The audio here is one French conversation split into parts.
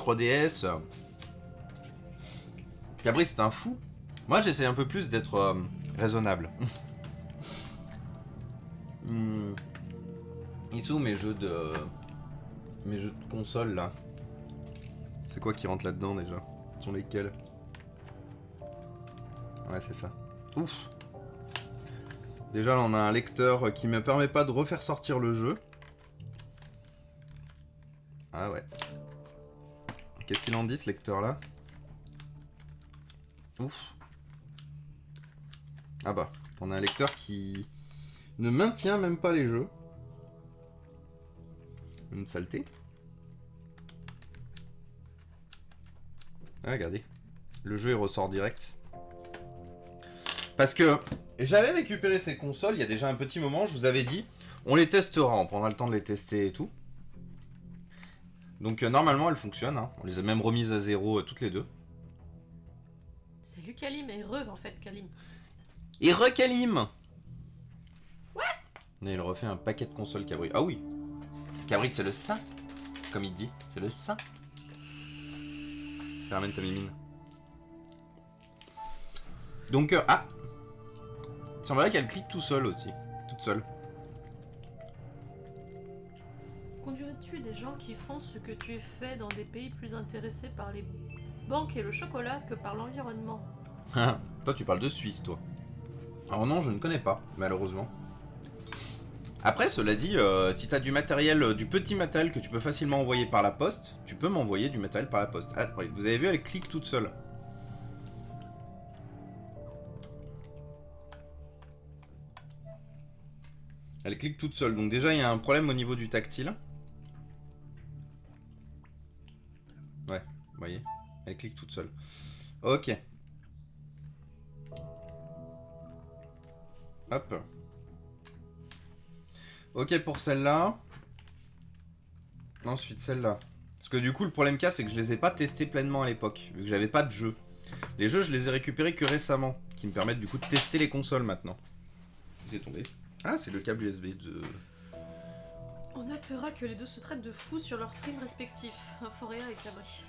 3DS. Cabri, c'est un fou. Moi, j'essaie un peu plus d'être raisonnable. Ils sont où mes jeux de console là? C'est quoi qui rentre là-dedans déjà? Ce sont lesquels? Ouais, c'est ça. Ouf. Déjà, là, on a un lecteur qui me permet pas de refaire sortir le jeu. Ah ouais. Qu'est-ce qu'il en dit, ce lecteur-là? Ouf. Ah bah, on a un lecteur qui ne maintient même pas les jeux. Une saleté. Ah, regardez. Le jeu, il ressort direct. Parce que j'avais récupéré ces consoles il y a déjà un petit moment, je vous avais dit, on les testera, on prendra le temps de les tester et tout. Donc normalement elles fonctionnent, hein. On les a même remises à zéro toutes les deux. Salut Kalim, et en fait Kalim. Et re-Kalim. Ouais. Et il refait un paquet de consoles Cabri. Ah oui. Cabri c'est le saint, comme il dit, c'est le saint. Ça ramène ta mimine. Donc ah. Il semblerait qu'elle clique tout seul aussi, toute seule. Conduirais-tu des gens qui font ce que tu es fait dans des pays plus intéressés par les banques et le chocolat que par l'environnement? Toi tu parles de Suisse toi. Alors non, je ne connais pas, malheureusement. Après, cela dit, si t'as du matériel, du petit matériel que tu peux facilement envoyer par la poste, tu peux m'envoyer du matériel par la poste. Ah, vous avez vu, elle clique toute seule. Elle clique toute seule, donc déjà il y a un problème au niveau du tactile. Ouais, vous voyez, elle clique toute seule. Ok. Hop. Ok pour celle-là. Ensuite celle-là. Parce que du coup le problème qu'il y a c'est que je les ai pas testés pleinement à l'époque, vu que j'avais pas de jeu. Les jeux je les ai récupérés que récemment, qui me permettent du coup de tester les consoles maintenant. C'est tombé. Ah, c'est le câble USB de... On notera que les deux se traitent de fous sur leurs streams respectifs, Euphoria et Cabri.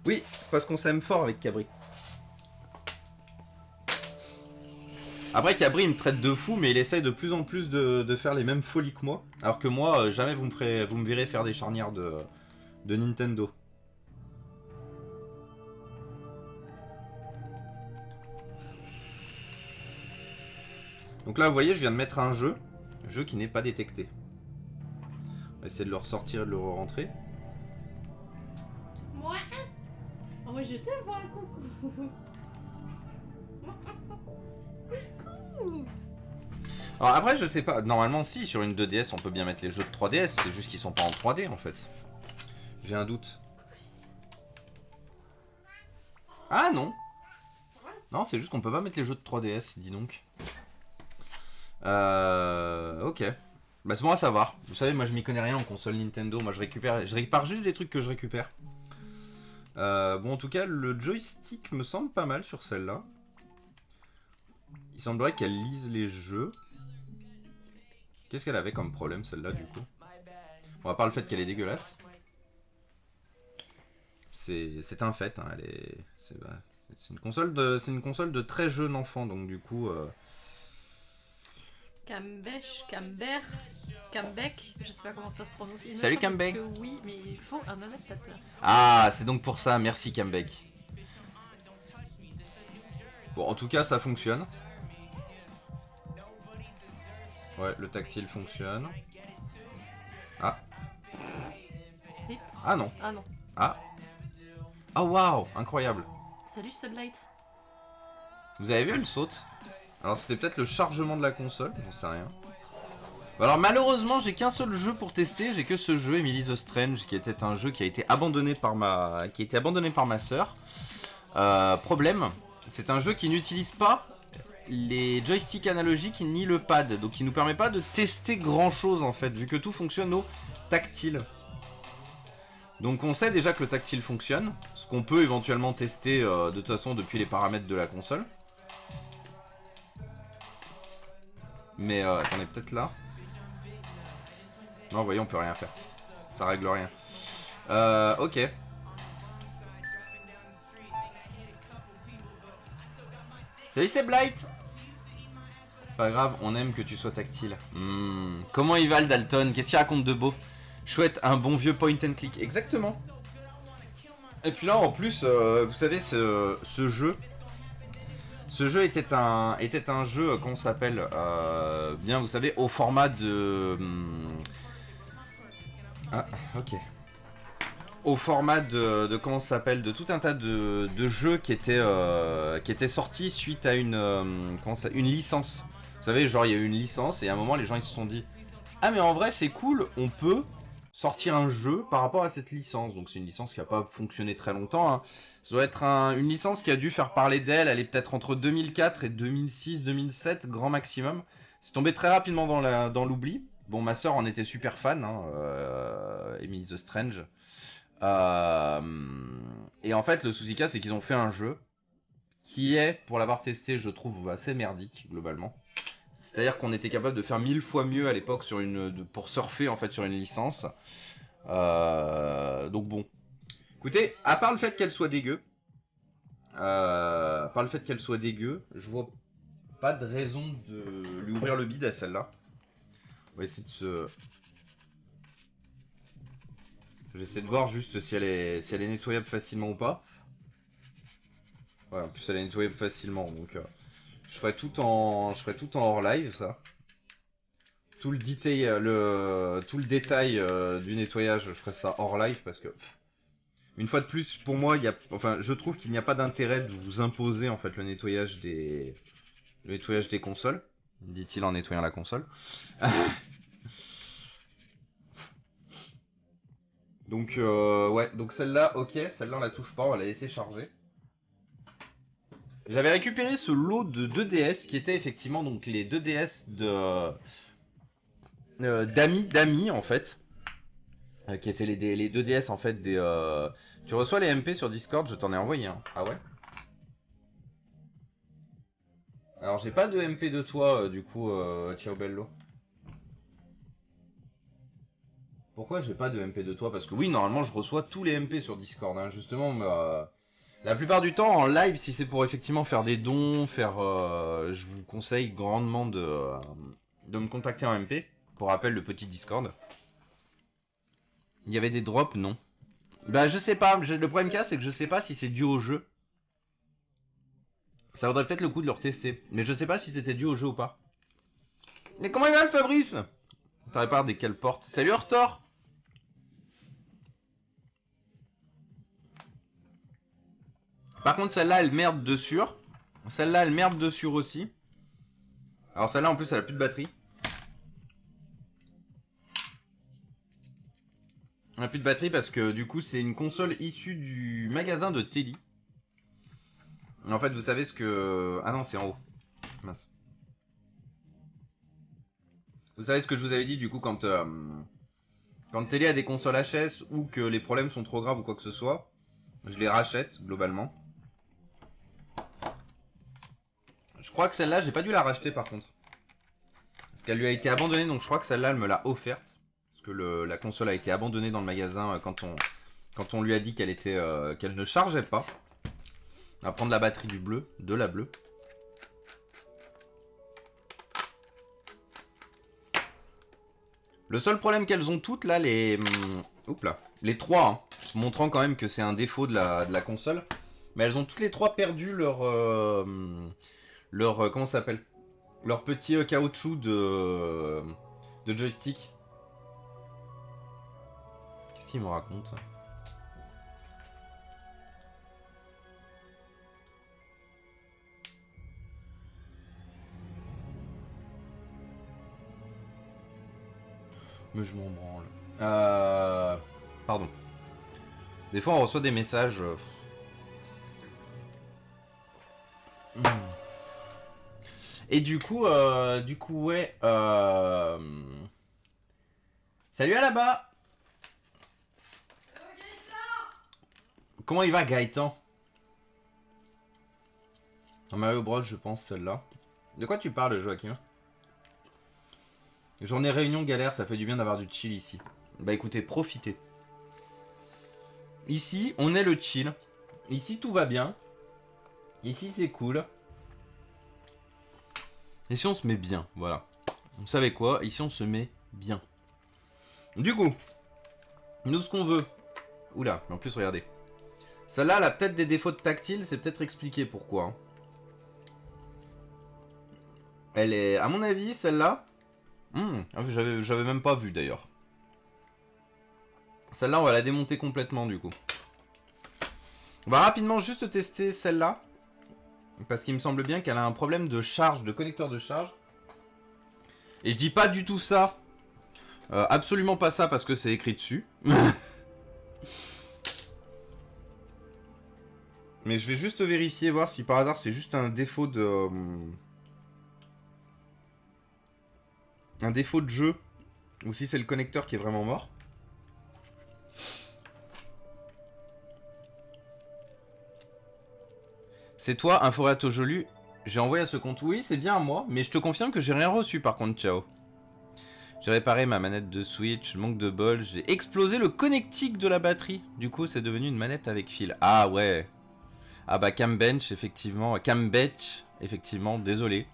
Oui, c'est parce qu'on s'aime fort avec Cabri. Après, Cabri il me traite de fou, mais il essaye de plus en plus de faire les mêmes folies que moi. Alors que moi, jamais vous me verrez faire des charnières de Nintendo. Donc là, vous voyez, je viens de mettre un jeu qui n'est pas détecté. On va essayer de le ressortir et de le re-rentrer. Moi, oh, moi je t'aime, voir un coucou. Coucou. Alors après, je sais pas, normalement si, sur une 2DS, on peut bien mettre les jeux de 3DS, c'est juste qu'ils sont pas en 3D en fait. J'ai un doute. Ah non. Non, c'est juste qu'on peut pas mettre les jeux de 3DS, dis donc. Ok. Bah c'est bon à savoir. Vous savez, moi je m'y connais rien en console Nintendo. Moi je répare juste des trucs que je récupère. Bon, en tout cas, le joystick me semble pas mal sur celle-là. Il semblerait qu'elle lise les jeux. Qu'est-ce qu'elle avait comme problème celle-là du coup? Bon, à part le fait qu'elle est dégueulasse. C'est un fait. Hein, c'est une console de très jeune enfant, donc du coup. Cambeck, je sais pas comment ça se prononce. Salut Cambeck. Oui, mais il faut un adaptateur. Ah, c'est donc pour ça, merci Cambeck. Bon, en tout cas, ça fonctionne. Ouais, le tactile fonctionne. Ah. Ah non. Ah non. Ah. Ah waouh, incroyable. Salut Sublight. Vous avez vu, elle saute. Alors c'était peut-être le chargement de la console, j'en sais rien. Alors malheureusement j'ai qu'un seul jeu pour tester, j'ai que ce jeu, Emily the Strange, qui était un jeu qui a été abandonné par ma sœur. Problème, c'est un jeu qui n'utilise pas les joysticks analogiques ni le pad, donc il nous permet pas de tester grand chose en fait, vu que tout fonctionne au tactile. Donc on sait déjà que le tactile fonctionne, ce qu'on peut éventuellement tester de toute façon depuis les paramètres de la console. Mais attendez, peut-être là. Non, vous voyez, on peut rien faire. Ça règle rien. Ok. Salut, c'est Blight. Pas grave, on aime que tu sois tactile. Comment il va le Dalton? Qu'est-ce qu'il raconte de beau? Chouette, un bon vieux point and click. Exactement. Et puis là, en plus, vous savez, ce jeu... Ce jeu était un jeu, comment ça s'appelle, bien, vous savez, au format de... Ah, ok. Au format de comment ça s'appelle, de tout un tas de jeux qui étaient sortis suite à une licence. Vous savez, genre il y a eu une licence et à un moment les gens ils se sont dit ah mais en vrai c'est cool, on peut sortir un jeu par rapport à cette licence. Donc c'est une licence qui n'a pas fonctionné très longtemps. Hein. Ça doit être une licence qui a dû faire parler d'elle. Elle est peut-être entre 2004 et 2006-2007 grand maximum. C'est tombé très rapidement dans l'oubli. Bon, ma soeur en était super fan, hein, Emily the Strange. Et en fait, le souci c'est qu'ils ont fait un jeu qui est, pour l'avoir testé, je trouve assez merdique globalement. C'est-à-dire qu'on était capable de faire 1000 fois mieux à l'époque pour surfer en fait sur une licence. Donc bon, écoutez, à part le fait qu'elle soit dégueu, je vois pas de raison de lui ouvrir le bide à celle-là. On va essayer de se... J'essaie de voir juste si elle est nettoyable facilement ou pas. Ouais, en plus elle est nettoyable facilement, donc je ferai tout en hors live ça. Tout le détail du nettoyage, je ferai ça hors live parce que une fois de plus, pour moi, je trouve qu'il n'y a pas d'intérêt de vous imposer en fait le nettoyage des consoles, dit-il en nettoyant la console. Donc ouais, donc celle-là, ok, celle-là on la touche pas, on va la laisser charger. J'avais récupéré ce lot de 2 DS qui étaient effectivement donc les 2 DS d'amis en fait, qui étaient les 2 DS en fait des. Tu reçois les MP sur Discord, je t'en ai envoyé un. Ah ouais. Alors j'ai pas de MP de toi du coup, ciao bello. Pourquoi j'ai pas de MP de toi? Parce que oui, normalement je reçois tous les MP sur Discord, hein, justement. La plupart du temps en live, si c'est pour effectivement faire des dons, je vous conseille grandement de me contacter en MP. Pour rappel, le petit Discord. Il y avait des drops, non? Bah je sais pas, le problème qu'il y a c'est que je sais pas si c'est dû au jeu. Ça vaudrait peut-être le coup de le retester. Mais je sais pas si c'était dû au jeu ou pas. Mais comment il va le Fabrice? T'as réparé des quelles portes? Salut Hortor. Par contre celle-là elle merde dessus. Celle-là elle merde dessus aussi. Alors celle-là en plus elle a plus de batterie. Elle a plus de batterie parce que du coup c'est une console issue du magasin de Teddy. En fait vous savez ce que... Ah non c'est en haut. Mince. Vous savez ce que je vous avais dit du coup quand Teddy a des consoles HS ou que les problèmes sont trop graves ou quoi que ce soit, je les rachète globalement. Je crois que celle-là j'ai pas dû la racheter par contre. Parce qu'elle lui a été abandonnée donc je crois que celle-là elle me l'a offerte. Parce que la console a été abandonnée dans le magasin quand on lui a dit qu'elle ne chargeait pas. On va prendre la batterie de la bleue. Le seul problème qu'elles ont toutes là, les trois, hein, montrant quand même que c'est un défaut de la console, mais elles ont toutes les trois perdu leur comment ça s'appelle, leur petit caoutchouc de joystick. Qu'est-ce qu'il me raconte? Mais je m'en branle. Pardon. Des fois, on reçoit des messages. Et du coup, ouais. Salut à là-bas. Comment il va, Gaëtan? Dans Mario Bros, je pense celle-là. De quoi tu parles, Joachim? Journée réunion galère, ça fait du bien d'avoir du chill ici. Bah écoutez, profitez. Ici, on est le chill. Ici, tout va bien. Ici, c'est cool. Ici on se met bien, voilà. Vous savez quoi? Ici on se met bien. Du coup, nous ce qu'on veut... Oula, mais en plus regardez. Celle-là, elle a peut-être des défauts de tactile, c'est peut-être expliqué pourquoi. Hein. Elle est, à mon avis, celle-là... j'avais même pas vu d'ailleurs. Celle-là, on va la démonter complètement du coup. On va rapidement juste tester celle-là. Parce qu'il me semble bien qu'elle a un problème de charge, de connecteur de charge. Et je dis pas du tout ça. Absolument pas ça parce que c'est écrit dessus. Mais je vais juste vérifier, voir si par hasard c'est juste un défaut de... un défaut de jeu. Ou si c'est le connecteur qui est vraiment mort. C'est toi, Inforato Jolu. J'ai envoyé à ce compte. Oui, c'est bien à moi. Mais je te confirme que j'ai rien reçu par contre, ciao. J'ai réparé ma manette de Switch, manque de bol. J'ai explosé le connectique de la batterie. Du coup, c'est devenu une manette avec fil. Ah ouais. Ah bah Cambench, effectivement. Cambench, effectivement, désolé.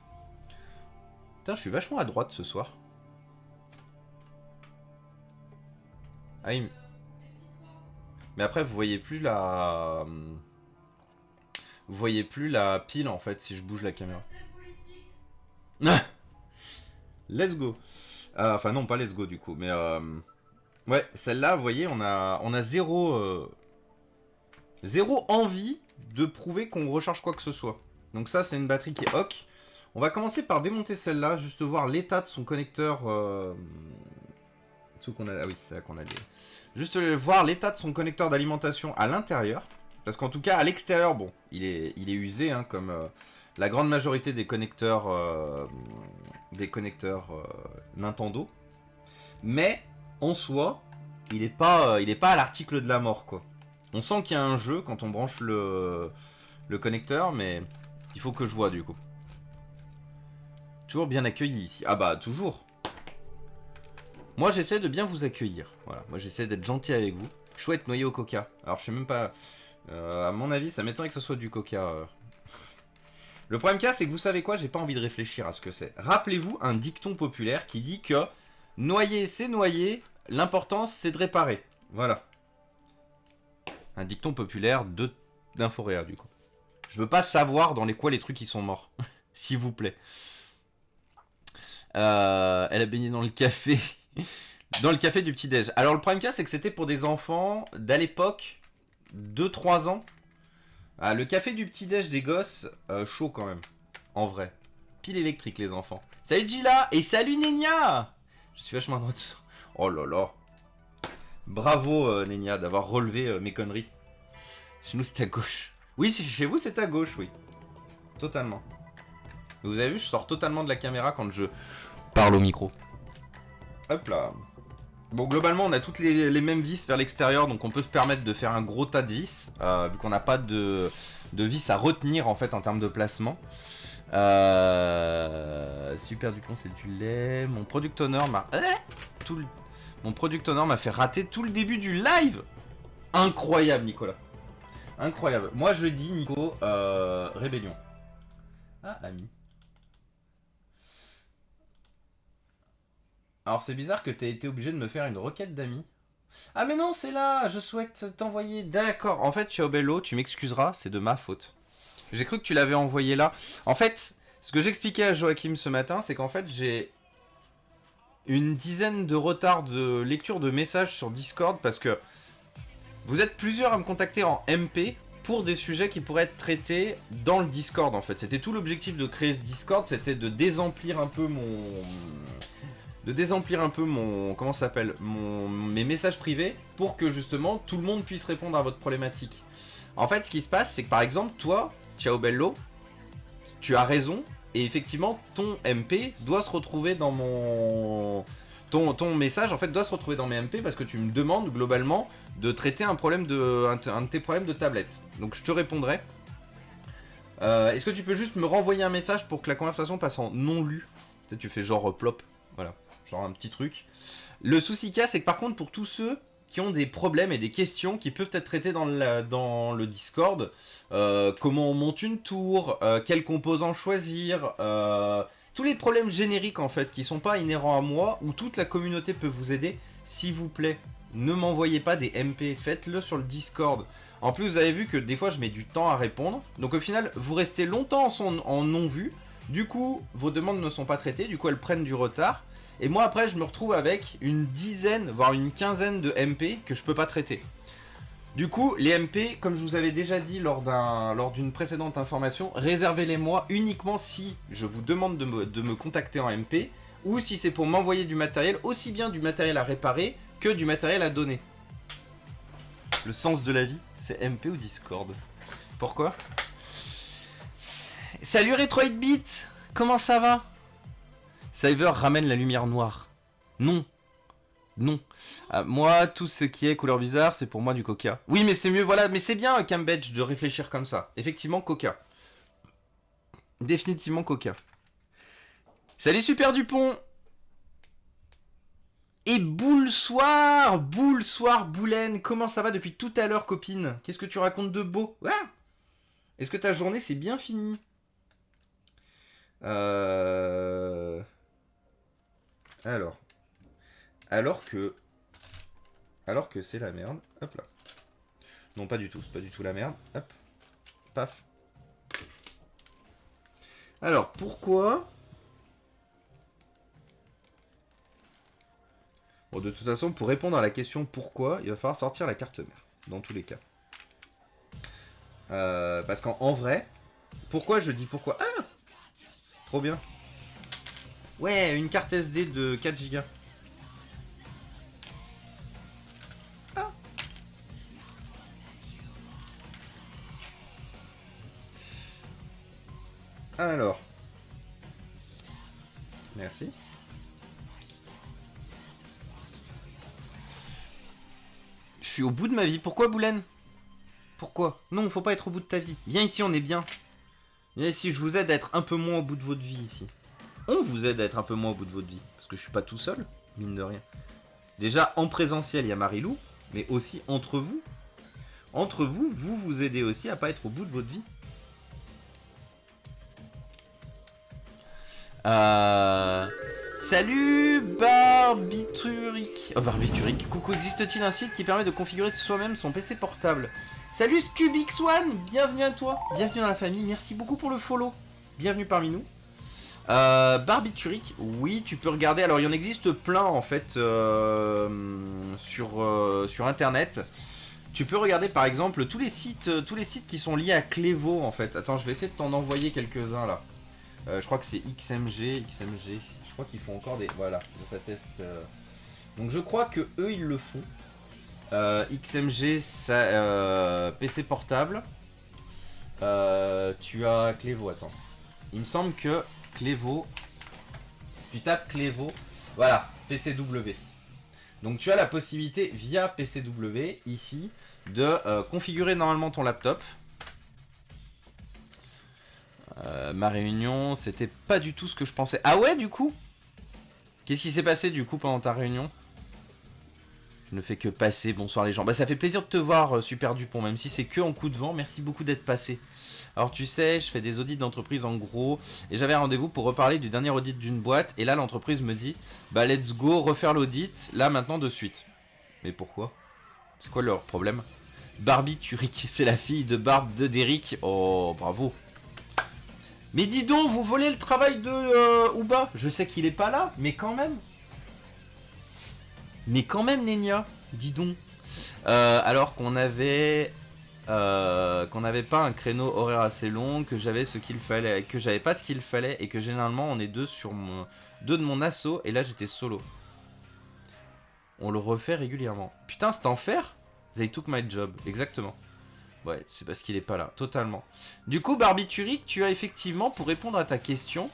Putain, je suis vachement à droite ce soir. Ah, mais après, vous voyez plus la... Vous voyez plus la pile en fait si je bouge la caméra. Let's go. Enfin non, pas let's go du coup, mais ouais, celle-là, vous voyez, on a zéro zéro envie de prouver qu'on recharge quoi que ce soit. Donc ça, c'est une batterie qui est hoc. On va commencer par démonter celle-là, juste voir l'état de son connecteur. Ah oui, c'est là qu'on a dit. Juste voir l'état de son connecteur d'alimentation à l'intérieur. Parce qu'en tout cas, à l'extérieur, bon, il est usé, hein, comme la grande majorité des connecteurs Nintendo. Mais, en soi, il est pas à l'article de la mort, quoi. On sent qu'il y a un jeu quand on branche le connecteur, mais il faut que je vois, du coup. Toujours bien accueilli ici. Ah bah, toujours. Moi, j'essaie de bien vous accueillir. Voilà, moi, j'essaie d'être gentil avec vous. Chouette, noyé au coca. Alors, je sais même pas... à mon avis, ça m'étonnerait que ce soit du coca. Le problème qu'il y a, c'est que vous savez quoi, j'ai pas envie de réfléchir à ce que c'est. Rappelez-vous un dicton populaire qui dit que noyer, c'est noyer, l'important, c'est de réparer. Voilà. Un dicton populaire d'Inforéa, du coup. Je veux pas savoir dans quoi les trucs ils sont morts. S'il vous plaît. Elle a baigné dans le café. Dans le café du petit-déj. Alors, le problème qu'il y a, c'est que c'était pour des enfants d'à l'époque... 2-3 ans. Ah, le café du petit-déj des gosses, chaud quand même. En vrai. Pile électrique, les enfants. Salut Gila et salut Nenia. Je suis vachement à droite. Oh là là. Bravo Nenia d'avoir relevé mes conneries. Chez nous, c'est à gauche. Oui, chez vous, c'est à gauche, oui. Totalement. Vous avez vu, je sors totalement de la caméra quand je parle au micro. Hop là. Bon, globalement, on a toutes les mêmes vis vers l'extérieur, donc on peut se permettre de faire un gros tas de vis, vu qu'on n'a pas de vis à retenir, en fait, en termes de placement. Super Dupont, c'est du lait. Mon product owner m'a fait rater tout le début du live. Incroyable, Nicolas. Incroyable. Moi, je dis, Nico, rébellion. Ah, ami. Alors c'est bizarre que t'aies été obligé de me faire une requête d'amis. Ah mais non, c'est là, je souhaite t'envoyer... D'accord, en fait, Ciaobello, tu m'excuseras, c'est de ma faute. J'ai cru que tu l'avais envoyé là. En fait, ce que j'expliquais à Joachim ce matin, c'est qu'en fait, j'ai une dizaine de retards de lecture de messages sur Discord parce que vous êtes plusieurs à me contacter en MP pour des sujets qui pourraient être traités dans le Discord, en fait. C'était tout l'objectif de créer ce Discord, c'était de désemplir un peu comment ça s'appelle, mes messages privés pour que justement tout le monde puisse répondre à votre problématique. En fait, ce qui se passe, c'est que par exemple, toi, Ciaobello, tu as raison, et effectivement, ton MP doit se retrouver dans mon... Ton message, en fait, doit se retrouver dans mes MP parce que tu me demandes globalement de traiter un de tes problèmes de tablette. Donc je te répondrai. Est-ce que tu peux juste me renvoyer un message pour que la conversation passe en non lu? Peut-être tu fais genre plop, voilà. Genre un petit truc. Le souci qu'il y a, c'est que par contre, pour tous ceux qui ont des problèmes et des questions qui peuvent être traités dans le Discord, comment on monte une tour, quel composant choisir, tous les problèmes génériques en fait qui sont pas inhérents à moi, où toute la communauté peut vous aider, s'il vous plaît, ne m'envoyez pas des MP, faites-le sur le Discord. En plus, vous avez vu que des fois je mets du temps à répondre, donc au final, vous restez longtemps en non-vu, du coup, vos demandes ne sont pas traitées, du coup elles prennent du retard, et moi après je me retrouve avec une dizaine, voire une quinzaine de MP que je peux pas traiter. Du coup, les MP, comme je vous avais déjà dit lors d'une précédente information, réservez-les-moi uniquement si je vous demande de me contacter en MP, ou si c'est pour m'envoyer du matériel, aussi bien du matériel à réparer que du matériel à donner. Le sens de la vie, c'est MP ou Discord. Pourquoi? Salut Retroidbeat, comment ça va? Cyber ramène la lumière noire. Non. Non. Moi, tout ce qui est couleur bizarre, c'est pour moi du coca. Oui, mais c'est mieux, voilà. Mais c'est bien, Cambedge, de réfléchir comme ça. Effectivement, coca. Définitivement coca. Salut Super Dupont. Et Boule Soir, Boulaine, comment ça va depuis tout à l'heure, copine? Qu'est-ce que tu racontes de beau? Ah, est-ce que ta journée s'est bien finie? Alors que c'est la merde. Hop là. Non, pas du tout, c'est pas du tout la merde. Hop. Paf. Alors, pourquoi? Bon, de toute façon, pour répondre à la question pourquoi, il va falloir sortir la carte mère. Dans tous les cas. Parce qu'en vrai, pourquoi je dis pourquoi? Ah! Trop bien. Ouais, une carte SD de 4 Go. Ah. Alors. Merci. Je suis au bout de ma vie. Pourquoi, Boulaine? Pourquoi? Non, faut pas être au bout de ta vie. Viens ici, on est bien. Viens ici, je vous aide à être un peu moins au bout de votre vie ici. On vous aide à être un peu moins au bout de votre vie. Parce que je suis pas tout seul, mine de rien. Déjà, en présentiel, il y a Marilou. Mais aussi entre vous. Entre vous, vous aidez aussi à pas être au bout de votre vie. Salut Barbituric. Oh, Barbituric. Coucou, existe-t-il un site qui permet de configurer soi-même son PC portable? Salut Scubix1, bienvenue à toi. Bienvenue dans la famille, merci beaucoup pour le follow. Bienvenue parmi nous. Barbituric, oui, tu peux regarder. Alors, il y en existe plein en fait sur internet. Tu peux regarder par exemple tous les sites qui sont liés à Clevo en fait. Attends, je vais essayer de t'en envoyer quelques-uns là. Je crois que c'est XMG. Je crois qu'ils font encore des... Voilà, le test. Donc je crois que eux ils le font. XMG, ça, PC portable. Tu as Clevo, attends. Il me semble que Clevo... Si tu tapes Clevo, voilà, PCW. Donc tu as la possibilité via PCW, ici, de configurer normalement ton laptop. Ma réunion, c'était pas du tout ce que je pensais. Ah ouais, du coup? Qu'est-ce qui s'est passé du coup pendant ta réunion? Je ne fais que passer, bonsoir les gens. Bah ça fait plaisir de te voir, Super Dupont, même si c'est que en coup de vent, merci beaucoup d'être passé. Alors tu sais, je fais des audits d'entreprise en gros, et j'avais un rendez-vous pour reparler du dernier audit d'une boîte, et là l'entreprise me dit, bah let's go, refaire l'audit, là maintenant de suite. Mais pourquoi? C'est quoi leur problème? Barbituric, c'est la fille de Barbe de Derrick, oh bravo. Mais dis donc, vous volez le travail de Ouba. Je sais qu'il est pas là, mais quand même. Mais quand même, Nenia, dis donc. Alors qu'on avait... qu'on n'avait pas un créneau horaire assez long, que j'avais ce qu'il fallait, que j'avais pas ce qu'il fallait, et que généralement on est deux de mon assaut, et là j'étais solo. On le refait régulièrement. Putain, c'est enfer. They took my job, exactement. Ouais, c'est parce qu'il est pas là, totalement. Du coup, Barbituric, tu as effectivement, pour répondre à ta question,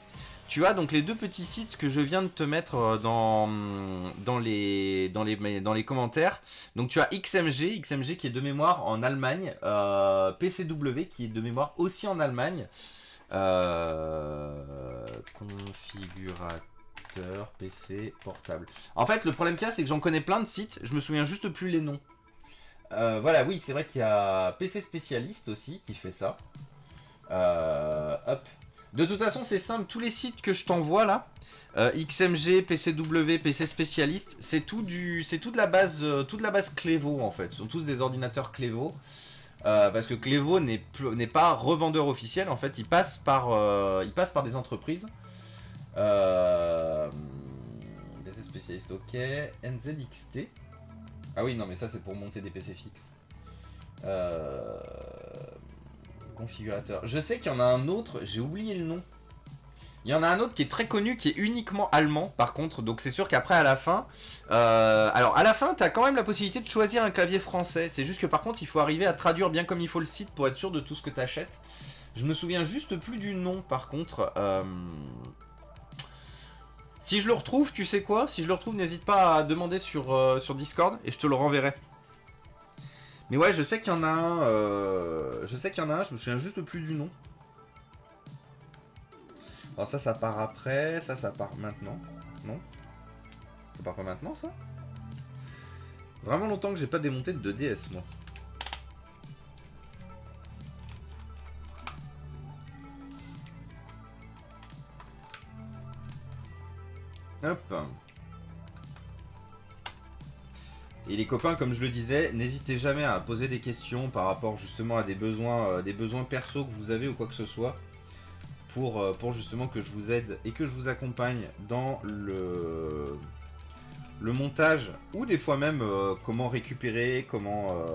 tu as donc les deux petits sites que je viens de te mettre dans les commentaires. Donc tu as XMG qui est de mémoire en Allemagne, PCW qui est de mémoire aussi en Allemagne, configurateur PC portable. En fait, le problème qu'il y a, c'est que j'en connais plein de sites, je me souviens juste plus les noms. Voilà, oui, c'est vrai qu'il y a PC Spécialiste aussi qui fait ça. Hop. De toute façon, c'est simple. Tous les sites que je t'envoie là, XMG, PCW, PC spécialiste, c'est tout de la base, toute la base Clevo en fait. Ce sont tous des ordinateurs Clevo. Parce que Clevo n'est pas revendeur officiel, en fait, il passe par des entreprises. PC spécialiste, ok. NZXT. Ah oui, non, mais ça c'est pour monter des PC fixes. Configurateur. Je sais qu'il y en a un autre, j'ai oublié le nom. Il y en a un autre qui est très connu, qui est uniquement allemand, par contre. Donc c'est sûr qu'après, à la fin... alors, à la fin, tu as quand même la possibilité de choisir un clavier français. C'est juste que, par contre, il faut arriver à traduire bien comme il faut le site pour être sûr de tout ce que tu achètes. Je me souviens juste plus du nom, par contre. Si je le retrouve, tu sais quoi? Si je le retrouve, n'hésite pas à demander sur Discord et je te le renverrai. Mais ouais, je sais qu'il y en a un. Je me souviens juste plus du nom. Alors ça part après, ça part maintenant. Non? Ça part pas maintenant, ça? Vraiment longtemps que j'ai pas démonté de 2DS, moi. Hop. Et les copains, comme je le disais, n'hésitez jamais à poser des questions par rapport justement à des besoins perso que vous avez ou quoi que ce soit. Pour justement que je vous aide et que je vous accompagne dans le montage ou des fois même comment récupérer, comment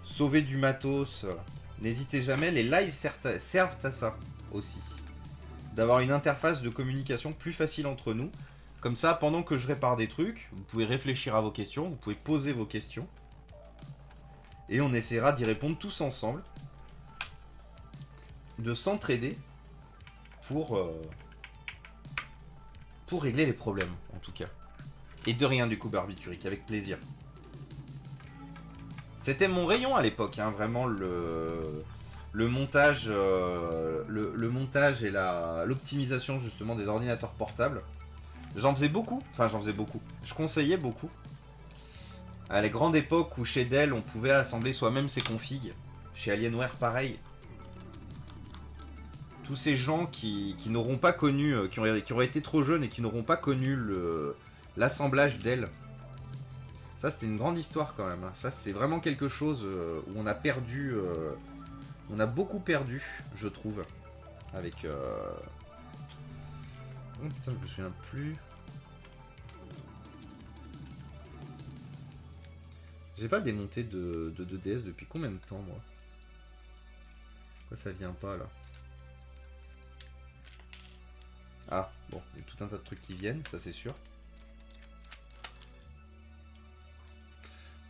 sauver du matos. N'hésitez jamais, les lives servent à ça aussi. D'avoir une interface de communication plus facile entre nous. Comme ça, pendant que je répare des trucs, vous pouvez réfléchir à vos questions, vous pouvez poser vos questions. Et on essaiera d'y répondre tous ensemble. De s'entraider pour régler les problèmes, en tout cas. Et de rien du coup, Barbiturique, avec plaisir. C'était mon rayon à l'époque, hein, vraiment le montage, le montage et l'optimisation justement des ordinateurs portables. J'en faisais beaucoup, je conseillais beaucoup. À la grande époque où chez Dell on pouvait assembler soi-même ses configs, chez Alienware pareil. Tous ces gens qui n'auront pas connu, qui auraient été trop jeunes et qui n'auront pas connu l'assemblage Dell. Ça c'était une grande histoire quand même. Ça c'est vraiment quelque chose où on a perdu, on a beaucoup perdu, je trouve, avec. Oh putain, je me souviens plus. J'ai pas démonté de 2DS depuis combien de temps moi? Pourquoi ça vient pas là? Ah, bon, il y a tout un tas de trucs qui viennent, ça c'est sûr.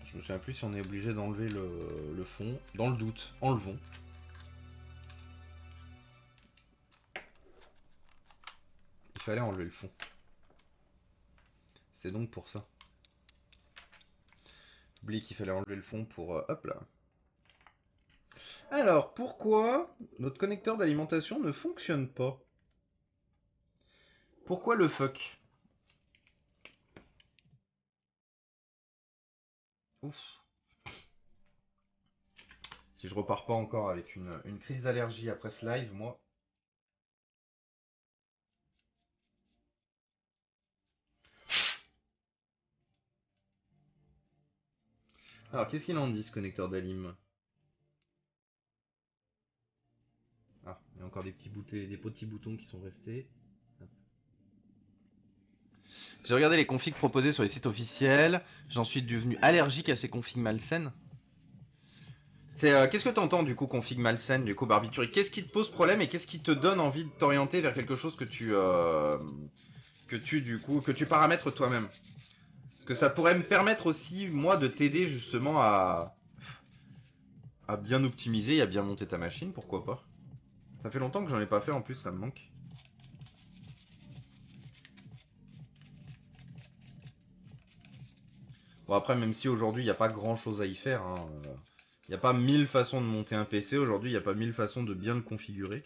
Je me souviens plus si on est obligé d'enlever le fond. Dans le doute, enlevons. Il fallait enlever le fond. C'est donc pour ça. Oublie qu'il fallait enlever le fond pour... hop là. Alors, pourquoi notre connecteur d'alimentation ne fonctionne pas? Pourquoi le fuck? Ouf. Si je repars pas encore avec une crise d'allergie après ce live, moi... Alors, qu'est-ce qu'il en dit, ce connecteur d'alim? Ah, il y a encore des petits boutons qui sont restés. J'ai regardé les configs proposés sur les sites officiels. J'en suis devenu allergique à ces configs malsaines. Qu'est-ce que t'entends du coup config malsaine, du coup barbiturique? Qu'est-ce qui te pose problème et qu'est-ce qui te donne envie de t'orienter vers quelque chose que tu paramètres toi-même? Parce que ça pourrait me permettre aussi moi de t'aider justement à bien optimiser et à bien monter ta machine, pourquoi pas? Ça fait longtemps que j'en ai pas fait en plus, ça me manque. Bon après même si aujourd'hui il n'y a pas grand chose à y faire, hein, il n'y a pas 1000 façons de monter un PC aujourd'hui, il n'y a pas 1000 façons de bien le configurer.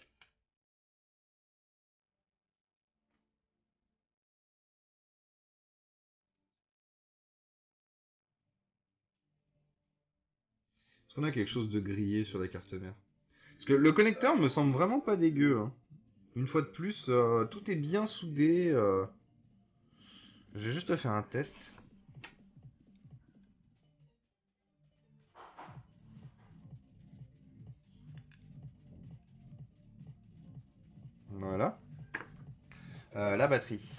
Est-ce qu'on a quelque chose de grillé sur la carte mère? Parce que le connecteur me semble vraiment pas dégueu. Hein. Une fois de plus, tout est bien soudé. Je vais juste te faire un test. Voilà. La batterie.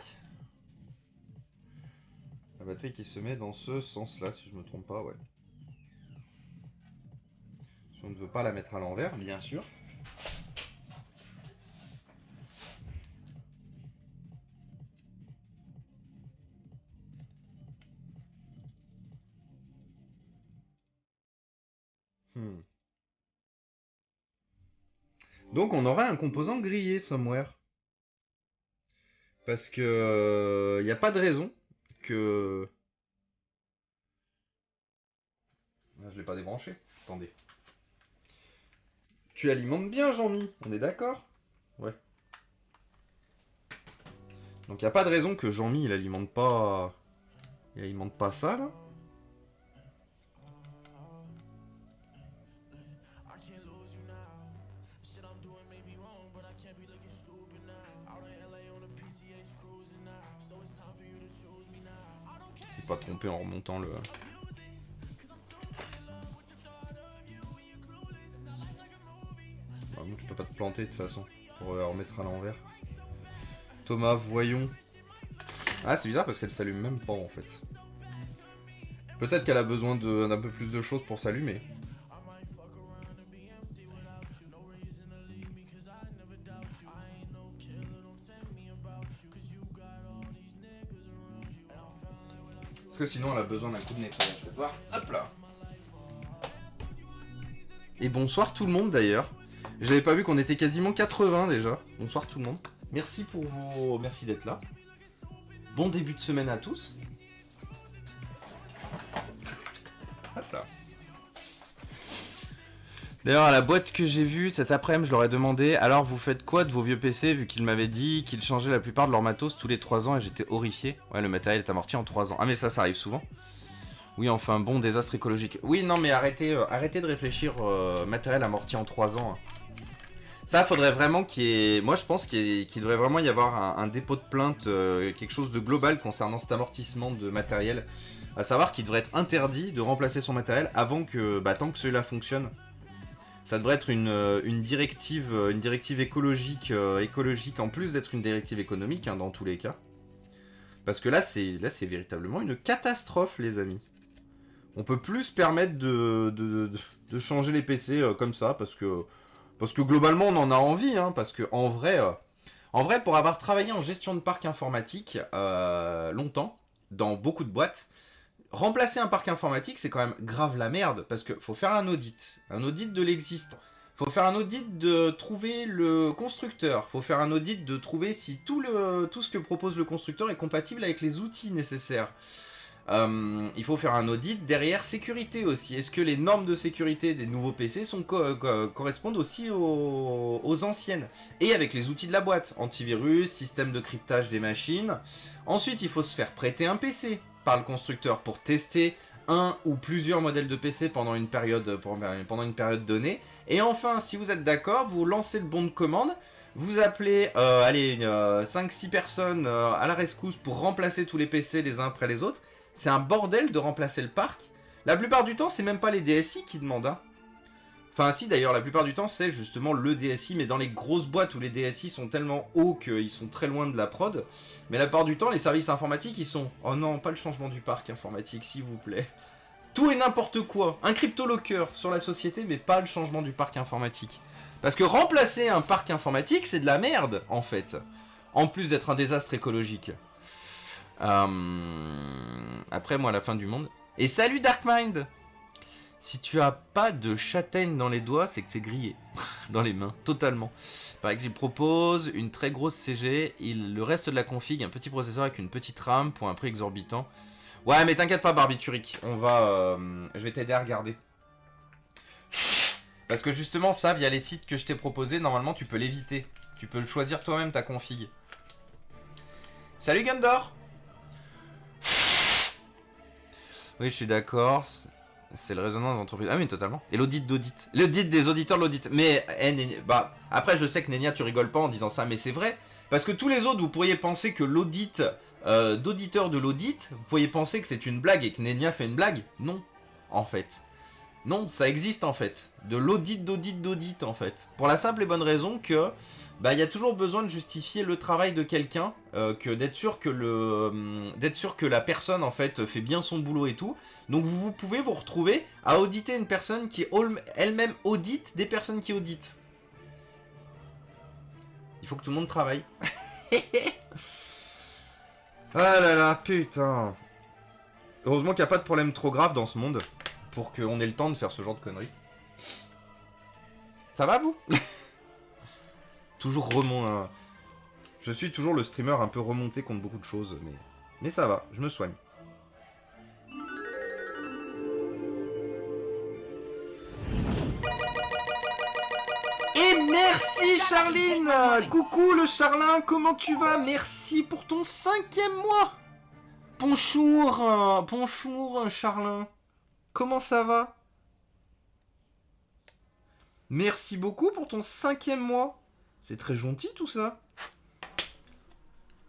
La batterie qui se met dans ce sens-là, si je me trompe pas, ouais. Si on ne veut pas la mettre à l'envers, bien sûr. Hmm. Donc on aura un composant grillé somewhere. Parce que il n'y a pas de raison que... Ah, je l'ai pas débranché. Attendez. Tu alimentes bien, Jean-Mi, on est d'accord? Ouais. Donc il n'y a pas de raison que Jean-Mi il alimente pas... Il alimente pas ça là. Je vais pas tromper en remontant le... Bah, bon, tu peux pas te planter de toute façon pour remettre à l'envers. Thomas, voyons. Ah, c'est bizarre parce qu'elle s'allume même pas en fait. Peut-être qu'elle a besoin d'un peu plus de choses pour s'allumer. Parce que sinon elle a besoin d'un coup de nettoyage. Je vais voir. Hop là. Et bonsoir tout le monde d'ailleurs. J'avais pas vu qu'on était quasiment 80 déjà. Bonsoir tout le monde. Merci pour vos... Merci d'être là. Bon début de semaine à tous. Hop là. D'ailleurs, à la boîte que j'ai vue cet après-midi, je leur ai demandé alors vous faites quoi de vos vieux PC vu qu'ils m'avaient dit qu'ils changeaient la plupart de leur matos tous les 3 ans et j'étais horrifié. Ouais, le matériel est amorti en 3 ans. Ah, mais ça arrive souvent. Oui, enfin, bon désastre écologique. Oui, non, mais arrêtez de réfléchir matériel amorti en 3 ans. Ça, faudrait vraiment qu'il y ait... Moi, je pense qu'il devrait vraiment y avoir un dépôt de plainte, quelque chose de global concernant cet amortissement de matériel. À savoir qu'il devrait être interdit de remplacer son matériel avant que... Bah, tant que celui-là fonctionne. Ça devrait être une directive écologique en plus d'être une directive économique, hein, dans tous les cas. Parce que là, c'est véritablement une catastrophe, les amis. On peut plus se permettre de changer les PC comme ça, parce que globalement, on en a envie, hein, parce que en vrai, pour avoir travaillé en gestion de parc informatique longtemps, dans beaucoup de boîtes, remplacer un parc informatique, c'est quand même grave la merde, parce qu'il faut faire un audit de l'existant. Faut faire un audit de trouver le constructeur. Faut faire un audit de trouver si tout ce que propose le constructeur est compatible avec les outils nécessaires. Il faut faire un audit derrière sécurité aussi. Est-ce que les normes de sécurité des nouveaux PC correspondent aussi aux anciennes? Et avec les outils de la boîte, antivirus, système de cryptage des machines. Ensuite, il faut se faire prêter un PC par le constructeur pour tester un ou plusieurs modèles de PC pendant une période donnée. Et enfin, si vous êtes d'accord, vous lancez le bon de commande. Vous appelez 5-6 personnes à la rescousse pour remplacer tous les PC les uns après les autres. C'est un bordel de remplacer le parc. La plupart du temps, c'est même pas les DSI qui demandent. Hein. Enfin, si d'ailleurs, la plupart du temps, c'est justement le DSI, mais dans les grosses boîtes où les DSI sont tellement hauts qu'ils sont très loin de la prod. Mais la plupart du temps, les services informatiques, ils sont oh non, pas le changement du parc informatique, s'il vous plaît. Tout et n'importe quoi. Un crypto-locker sur la société, mais pas le changement du parc informatique. Parce que remplacer un parc informatique, c'est de la merde, en fait. En plus d'être un désastre écologique. Après, moi, à la fin du monde. Et salut Darkmind! Si tu as pas de châtaigne dans les doigts, c'est que c'est grillé. Dans les mains, totalement. Par exemple, il propose une très grosse CG, le reste de la config, un petit processeur avec une petite RAM pour un prix exorbitant. Ouais, mais t'inquiète pas, Barbituric, je vais t'aider à regarder. Parce que justement, ça, via les sites que je t'ai proposés, normalement, tu peux l'éviter. Tu peux le choisir toi-même, ta config. Salut Gundor! Oui, je suis d'accord. C'est le raisonnement des entreprises. Ah oui, totalement. Et l'audit d'audit. L'audit des auditeurs de l'audit. Mais, bah, après, je sais que Nenia, tu rigoles pas en disant ça, mais c'est vrai. Parce que tous les autres, vous pourriez penser que l'audit d'auditeur de l'audit, vous pourriez penser que c'est une blague et que Nenia fait une blague. Non, en fait. Non, ça existe en fait. De l'audit d'audit en fait. Pour la simple et bonne raison que bah il y a toujours besoin de justifier le travail de quelqu'un, que d'être sûr que la personne en fait fait bien son boulot et tout. Donc vous pouvez vous retrouver à auditer une personne qui elle-même audite des personnes qui auditent. Il faut que tout le monde travaille. Ah là là, putain. Heureusement qu'il n'y a pas de problème trop grave dans ce monde pour qu'on ait le temps de faire ce genre de conneries. Ça va vous? Toujours remont. Je suis toujours le streamer un peu remonté contre beaucoup de choses, mais ça va, je me soigne. Et merci Charline. Coucou le Charlin, comment tu vas? Merci pour ton 5e mois. Bonjour, bonjour Charlin. Comment ça va? Merci beaucoup pour ton 5e mois. C'est très gentil tout ça.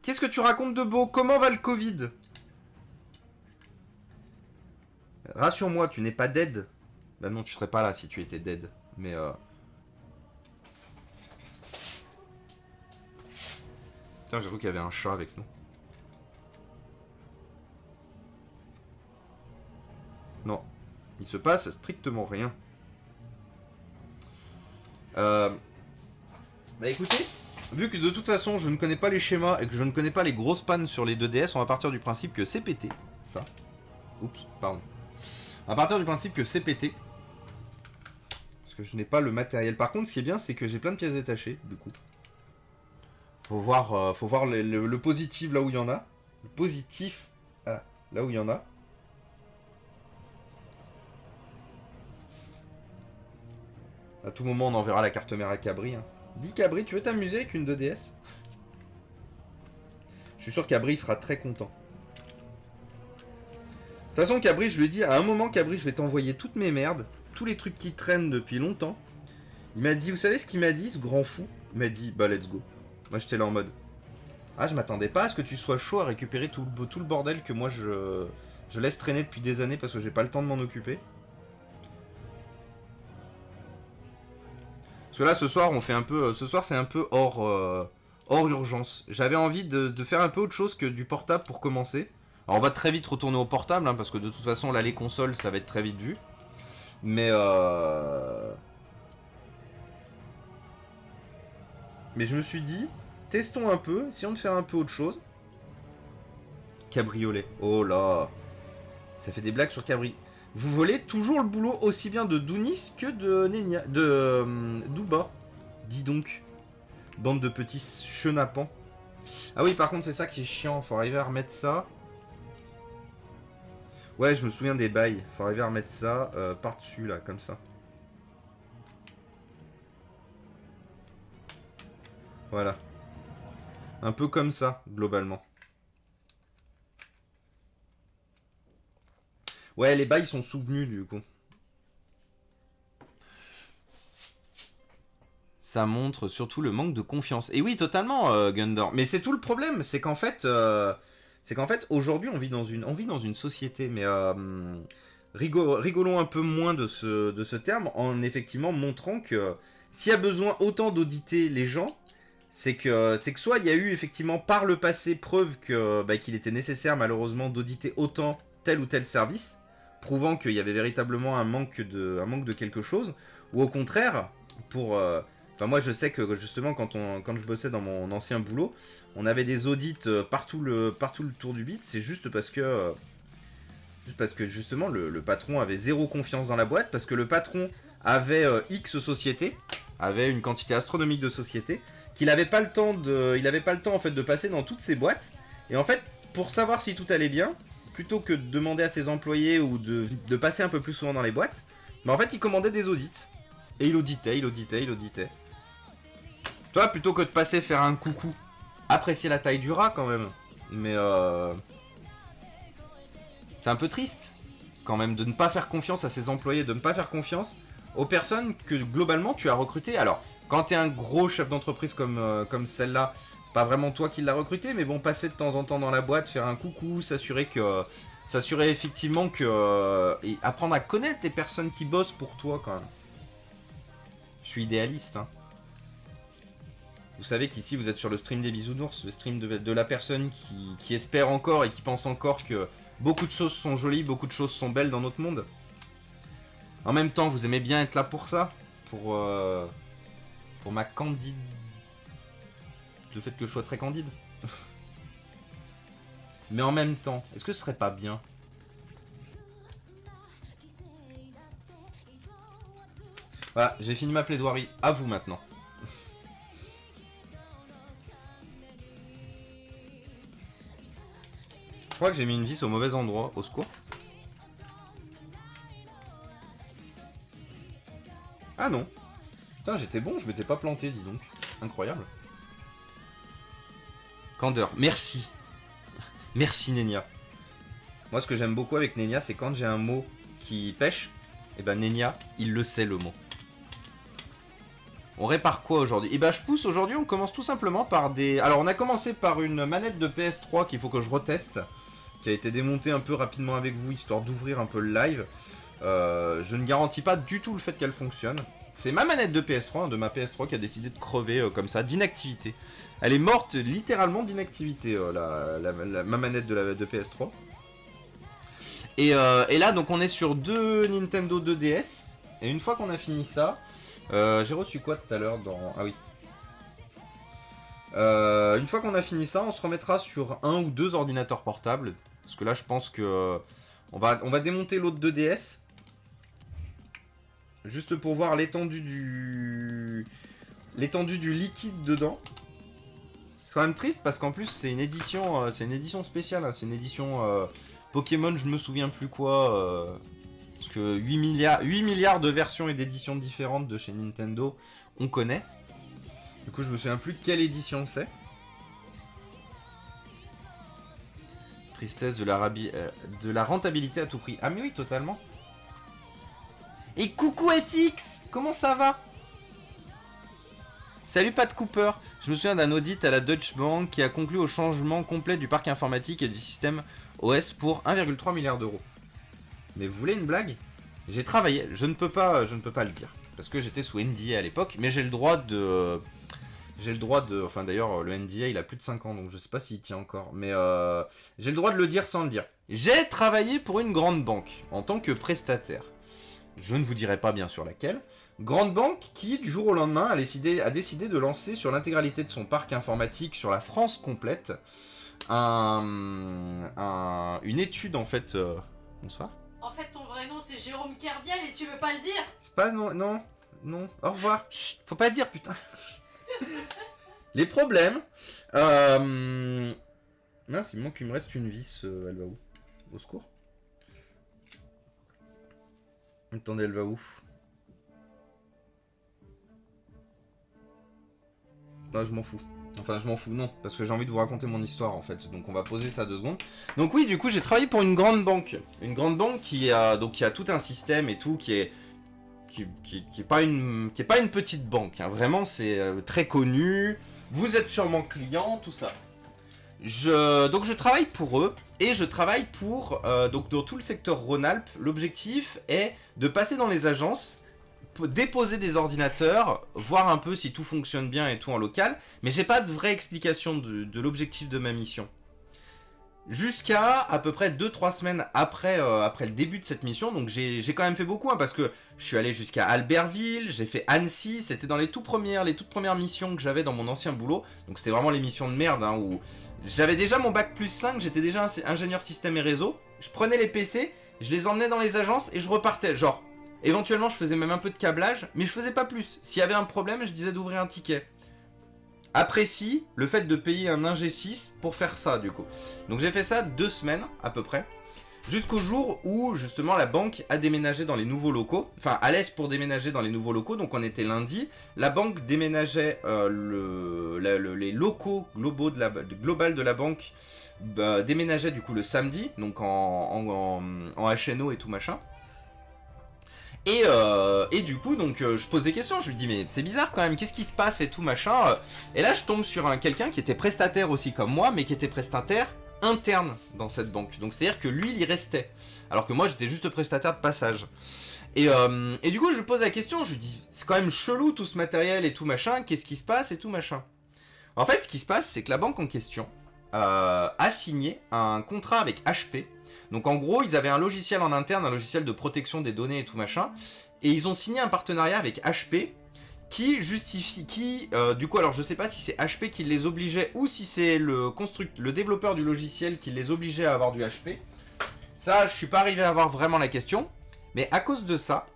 Qu'est-ce que tu racontes de beau? Comment va le Covid? Rassure-moi, tu n'es pas dead. Bah non, tu serais pas là si tu étais dead. Mais Putain, j'avoue qu'il y avait un chat avec nous. Non. Il se passe strictement rien. Bah écoutez, vu que de toute façon je ne connais pas les schémas et que je ne connais pas les grosses pannes sur les 2DS, on va partir du principe que c'est pété. Ça. Oups, pardon. On va partir du principe que c'est pété. Parce que je n'ai pas le matériel. Par contre, ce qui est bien, c'est que j'ai plein de pièces détachées, du coup. Faut voir le positif là où il y en a. Le positif là où il y en a. À tout moment, on enverra la carte mère à Cabri. Hein. Dis Cabri, tu veux t'amuser avec une 2DS? Je suis sûr que Cabri sera très content. De toute façon, Cabri, je lui ai dit, à un moment, Cabri, je vais t'envoyer toutes mes merdes, tous les trucs qui traînent depuis longtemps. Il m'a dit, vous savez ce qu'il m'a dit, ce grand fou? Il m'a dit, bah let's go. Moi, j'étais là en mode, ah, je m'attendais pas à ce que tu sois chaud à récupérer tout le bordel que moi, je laisse traîner depuis des années parce que j'ai pas le temps de m'en occuper. Parce que là, ce soir, on fait un peu. Ce soir, c'est un peu hors urgence. J'avais envie de faire un peu autre chose que du portable pour commencer. Alors, on va très vite retourner au portable, hein, parce que de toute façon, là, les consoles, ça va être très vite vu. Mais je me suis dit, testons un peu, essayons de faire un peu autre chose. Cabriolet. Oh là. Ça fait des blagues sur Cabri. Vous volez toujours le boulot aussi bien de Dounis que de Nenia, d'Uba. Dis donc. Bande de petits chenapans. Ah oui, par contre, c'est ça qui est chiant. Faut arriver à remettre ça. Ouais, je me souviens des bails. Faut arriver à remettre ça par-dessus, là, comme ça. Voilà. Un peu comme ça, globalement. Ouais, les bails sont soutenus du coup. Ça montre surtout le manque de confiance. Et oui, totalement, Gundor. Mais c'est tout le problème, c'est qu'en fait, aujourd'hui, on vit dans une société, mais rigolons un peu moins de ce terme, en effectivement montrant que s'il y a besoin autant d'auditer les gens, c'est que soit il y a eu effectivement par le passé preuve qu'il était nécessaire malheureusement d'auditer autant tel ou tel service, prouvant qu'il y avait véritablement un manque de quelque chose, ou au contraire, moi je sais que justement quand je bossais dans mon ancien boulot, on avait des audits partout le tour du bit, c'est juste parce que justement le patron avait zéro confiance dans la boîte, parce que le patron avait X sociétés, avait une quantité astronomique de sociétés, qu'il n'avait pas le temps en fait de passer dans toutes ces boîtes, et en fait pour savoir si tout allait bien, plutôt que de demander à ses employés ou de passer un peu plus souvent dans les boîtes, en fait il commandait des audits. Et il auditait. Toi, plutôt que de passer faire un coucou, apprécier la taille du rat quand même. Mais c'est un peu triste. quand même de ne pas faire confiance à ses employés, de ne pas faire confiance aux personnes que globalement tu as recrutées. Alors, quand tu es un gros chef d'entreprise comme celle-là, c'est pas vraiment toi qui l'as recruté, mais bon, passer de temps en temps dans la boîte, faire un coucou, s'assurer effectivement que... et apprendre à connaître les personnes qui bossent pour toi quand même. Je suis idéaliste, hein. Vous savez qu'ici vous êtes sur le stream des bisounours, le stream de la personne qui espère encore et qui pense encore que beaucoup de choses sont jolies, beaucoup de choses sont belles dans notre monde. En même temps, vous aimez bien être là pour ça, pour ma candide... Le fait que je sois très candide. Mais en même temps, est-ce que ce serait pas bien ? Voilà, j'ai fini ma plaidoirie. À vous maintenant. Je crois que j'ai mis une vis au mauvais endroit. Au secours. Ah non. Putain, j'étais bon, je m'étais pas planté, dis donc. Incroyable. Candeur. Merci. Merci Nenia. Moi, ce que j'aime beaucoup avec Nenia, c'est quand j'ai un mot qui pêche, et ben Nenia, il le sait le mot. On répare quoi aujourd'hui? Et ben je pousse aujourd'hui, on commence tout simplement par des... Alors on a commencé par une manette de PS3 qu'il faut que je reteste, qui a été démontée un peu rapidement avec vous, histoire d'ouvrir un peu le live. Je ne garantis pas du tout le fait qu'elle fonctionne. C'est ma manette de PS3, de ma PS3 qui a décidé de crever comme ça, d'inactivité. Elle est morte littéralement d'inactivité, ma manette de PS3. Et là, donc on est sur deux Nintendo 2DS. Et une fois qu'on a fini ça, j'ai reçu quoi tout à l'heure dans... Ah oui. Une fois qu'on a fini ça, on se remettra sur un ou deux ordinateurs portables. Parce que là, je pense que... on va démonter l'autre 2DS. Juste pour voir l'étendue du liquide dedans. C'est quand même triste parce qu'en plus c'est une édition spéciale, hein. C'est une édition Pokémon, je ne me souviens plus quoi. Parce que 8 milliards de versions et d'éditions différentes de chez Nintendo, on connaît. Du coup je me souviens plus quelle édition c'est. Tristesse de la rentabilité à tout prix. Ah mais oui, totalement. Et coucou FX, comment ça va? Salut Pat Cooper. Je me souviens d'un audit à la Deutsche Bank qui a conclu au changement complet du parc informatique et du système OS pour 1,3 milliard d'euros. Mais vous voulez une blague? J'ai travaillé, je ne peux pas le dire parce que j'étais sous NDA à l'époque, mais j'ai le droit de enfin d'ailleurs le NDA il a plus de 5 ans donc je sais pas s'il tient encore, mais j'ai le droit de le dire sans le dire. J'ai travaillé pour une grande banque en tant que prestataire. Je ne vous dirai pas bien sûr laquelle. Grande banque qui, du jour au lendemain, a décidé de lancer sur l'intégralité de son parc informatique, sur la France complète, une étude en fait... Bonsoir. En fait, ton vrai nom c'est Jérôme Kerviel et tu veux pas le dire? C'est pas... Non. Au revoir. Chut, faut pas dire, putain. Les problèmes... Mince, il me manque, il me reste une vis. Elle va où? Au secours. Attendez, elle va où? Non, je m'en fous. Enfin, je m'en fous, non. Parce que j'ai envie de vous raconter mon histoire, en fait. Donc, on va poser ça 2 secondes. Donc, oui, du coup, j'ai travaillé pour une grande banque. Une grande banque qui a tout un système et tout, qui est pas une petite banque. Hein. Vraiment, c'est très connu. Vous êtes sûrement client, tout ça. Donc, je travaille pour eux. Et je travaille pour... donc, dans tout le secteur Rhône-Alpes, l'objectif est de passer dans les agences, déposer des ordinateurs, voir un peu si tout fonctionne bien et tout en local, mais j'ai pas de vraie explication de l'objectif de ma mission. Jusqu'à à peu près 2-3 semaines après le début de cette mission, donc j'ai quand même fait beaucoup, hein, parce que je suis allé jusqu'à Albertville, j'ai fait Annecy, c'était dans les toutes premières missions que j'avais dans mon ancien boulot, donc c'était vraiment les missions de merde, hein, où j'avais déjà mon bac plus 5, j'étais déjà ingénieur système et réseau, je prenais les PC, je les emmenais dans les agences et je repartais, genre... Éventuellement, je faisais même un peu de câblage, mais je faisais pas plus. S'il y avait un problème, je disais d'ouvrir un ticket. Apprécie le fait de payer un ingé 6 pour faire ça, du coup. Donc j'ai fait ça 2 semaines, à peu près. Jusqu'au jour où justement la banque a déménagé dans les nouveaux locaux, enfin à l'est pour déménager dans les nouveaux locaux, donc on était lundi, la banque déménageait les locaux globaux global de la banque déménageaient du coup le samedi, donc en HNO et tout machin. Et du coup, donc, je pose des questions, je lui dis mais c'est bizarre quand même, qu'est-ce qui se passe et tout machin. Et là je tombe sur quelqu'un qui était prestataire aussi comme moi, mais qui était prestataire interne dans cette banque. Donc c'est à dire que lui il y restait, alors que moi j'étais juste prestataire de passage. Et du coup je lui pose la question, je lui dis c'est quand même chelou tout ce matériel et tout machin, qu'est-ce qui se passe et tout machin. En fait ce qui se passe c'est que la banque en question a signé un contrat avec HP. Donc en gros ils avaient un logiciel en interne, un logiciel de protection des données et tout machin, et ils ont signé un partenariat avec HP qui justifie, du coup, alors je sais pas si c'est HP qui les obligeait ou si c'est le développeur du logiciel qui les obligeait à avoir du HP. Ça, je suis pas arrivé à voir vraiment la question, mais à cause de ça,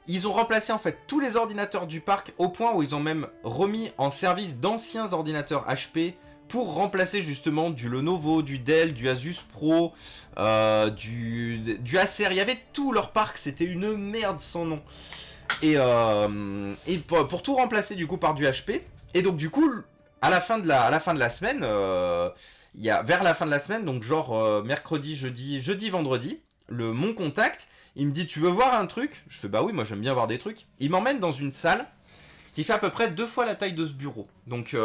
ils ont remplacé en fait tous les ordinateurs du parc au point où ils ont même remis en service d'anciens ordinateurs HP pour remplacer justement du Lenovo, du Dell, du Asus Pro, du Acer. Il y avait tout leur parc, c'était une merde sans nom. Et pour tout remplacer du coup par du HP. Et donc du coup, à la fin de la semaine, vers la fin de la semaine, donc genre mercredi, jeudi, vendredi, mon contact, il me dit tu veux voir un truc? Je fais bah oui, moi j'aime bien voir des trucs. Il m'emmène dans une salle qui fait à peu près 2 fois la taille de ce bureau. Donc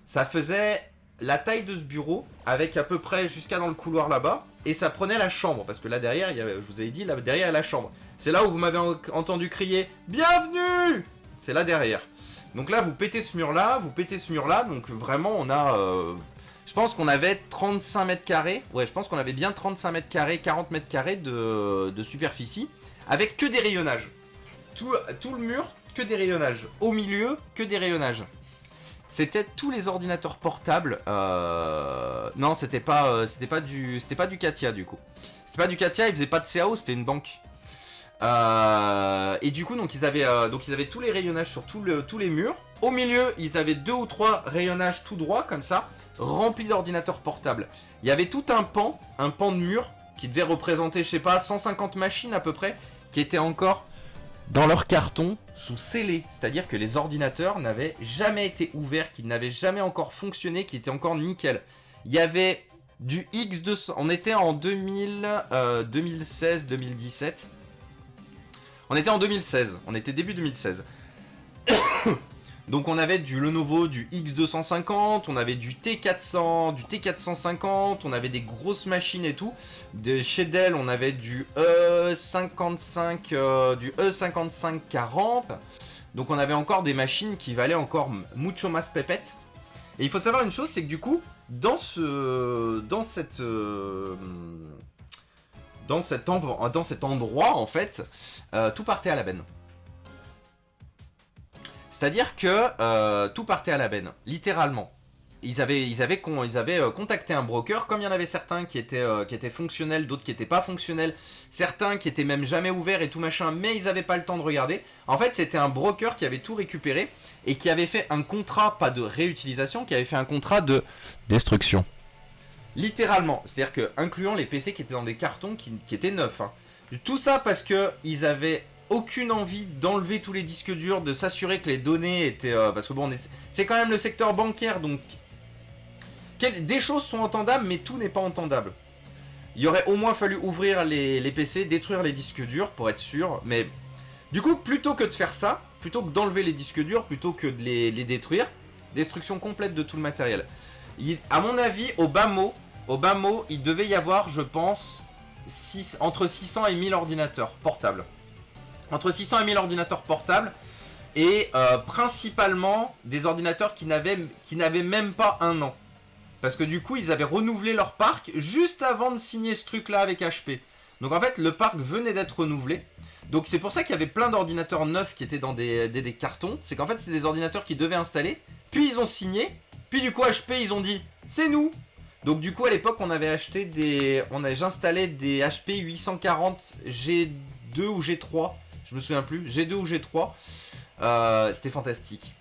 ça faisait la taille de ce bureau avec à peu près jusqu'à dans le couloir là-bas. Et ça prenait la chambre, parce que là derrière, je vous avais dit, là derrière il y a la chambre. C'est là où vous m'avez entendu crier « Bienvenue !» C'est là derrière. Donc là, vous pétez ce mur-là, donc vraiment on a... je pense qu'on avait 35 mètres carrés, ouais je pense qu'on avait bien 35 mètres carrés, 40 mètres carrés de superficie, avec que des rayonnages. Tout le mur, que des rayonnages. Au milieu, que des rayonnages. C'était tous les ordinateurs portables. Non, c'était pas du Katia du coup. C'était pas du Katia, ils faisaient pas de CAO, c'était une banque. Et du coup, donc ils avaient tous les rayonnages sur tous les murs. Au milieu, ils avaient 2 ou 3 rayonnages tout droit comme ça, remplis d'ordinateurs portables. Il y avait tout un pan de mur qui devait représenter, je sais pas, 150 machines à peu près, qui étaient encore dans leur carton sous scellé, c'est-à-dire que les ordinateurs n'avaient jamais été ouverts, qu'ils n'avaient jamais encore fonctionné, qui étaient encore nickel. Il y avait du X200, on était en 2016-2017. On était en 2016, on était début 2016. Donc on avait du Lenovo, du X250, on avait du T400, du T450, on avait des grosses machines et tout. Chez Dell, on avait du E5540. Donc on avait encore des machines qui valaient encore mucho más pépette. Et il faut savoir une chose, c'est que du coup, dans cet endroit en fait, tout partait à la benne. C'est-à-dire que tout partait à la benne, littéralement. Ils avaient contacté un broker, comme il y en avait certains qui étaient fonctionnels, d'autres qui n'étaient pas fonctionnels, certains qui étaient même jamais ouverts et tout machin, mais ils n'avaient pas le temps de regarder. En fait, c'était un broker qui avait tout récupéré et qui avait fait un contrat, pas de réutilisation, qui avait fait un contrat de destruction. Littéralement, c'est-à-dire que incluant les PC qui étaient dans des cartons qui étaient neufs. Hein. Tout ça parce que ils avaient aucune envie d'enlever tous les disques durs, de s'assurer que les données étaient... parce que bon, c'est quand même le secteur bancaire, donc... Des choses sont entendables, mais tout n'est pas entendable. Il aurait au moins fallu ouvrir les PC, détruire les disques durs, pour être sûr, mais... Du coup, plutôt que de faire ça, plutôt que d'enlever les disques durs, plutôt que de les détruire, destruction complète de tout le matériel. À mon avis, au bas mot, il devait y avoir, je pense, entre 600 et 1000 ordinateurs portables. Entre 600 et 1000 ordinateurs portables, et principalement des ordinateurs qui n'avaient même pas un an. Parce que du coup, ils avaient renouvelé leur parc juste avant de signer ce truc-là avec HP. Donc en fait, le parc venait d'être renouvelé. Donc c'est pour ça qu'il y avait plein d'ordinateurs neufs qui étaient dans des cartons. C'est qu'en fait, c'est des ordinateurs qu'ils devaient installer. Puis ils ont signé. Puis du coup, HP, ils ont dit « C'est nous !» Donc du coup, à l'époque, j'installais des HP 840 G2 ou G3. Je me souviens plus. G2 ou G3. C'était fantastique.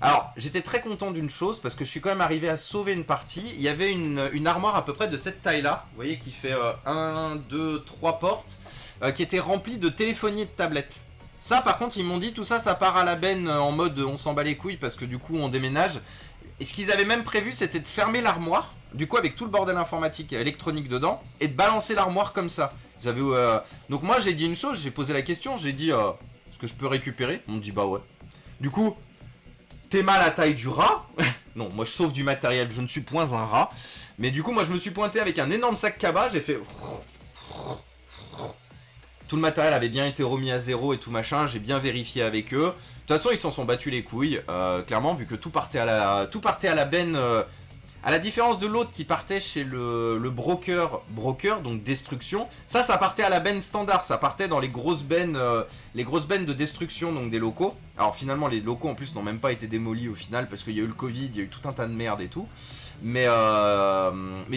Alors, j'étais très content d'une chose, parce que je suis quand même arrivé à sauver une partie. Il y avait une armoire à peu près de cette taille-là, vous voyez, qui fait 1, 2, 3 portes, qui était remplie de téléphonie et de tablettes. Ça, par contre, ils m'ont dit, tout ça, ça part à la benne en mode on s'en bat les couilles, parce que du coup, on déménage. Et ce qu'ils avaient même prévu, c'était de fermer l'armoire, du coup, avec tout le bordel informatique et électronique dedans, et de balancer l'armoire comme ça. Donc moi, j'ai dit une chose, j'ai posé la question, j'ai dit, est-ce que je peux récupérer? On me dit, bah ouais. Du coup... T'es mal à la taille du rat. Non, moi je sauve du matériel, je ne suis point un rat. Mais du coup, moi je me suis pointé avec un énorme sac cabas, j'ai fait... Tout le matériel avait bien été remis à zéro et tout machin, j'ai bien vérifié avec eux. De toute façon, ils s'en sont battus les couilles, clairement, vu que tout partait à la benne... à la différence de l'autre qui partait chez le broker, donc destruction, ça partait à la benne standard, ça partait dans les grosses bennes de destruction, donc des locaux. Alors finalement, les locaux en plus n'ont même pas été démolis au final, parce qu'il y a eu le Covid, il y a eu tout un tas de merde et tout. Mais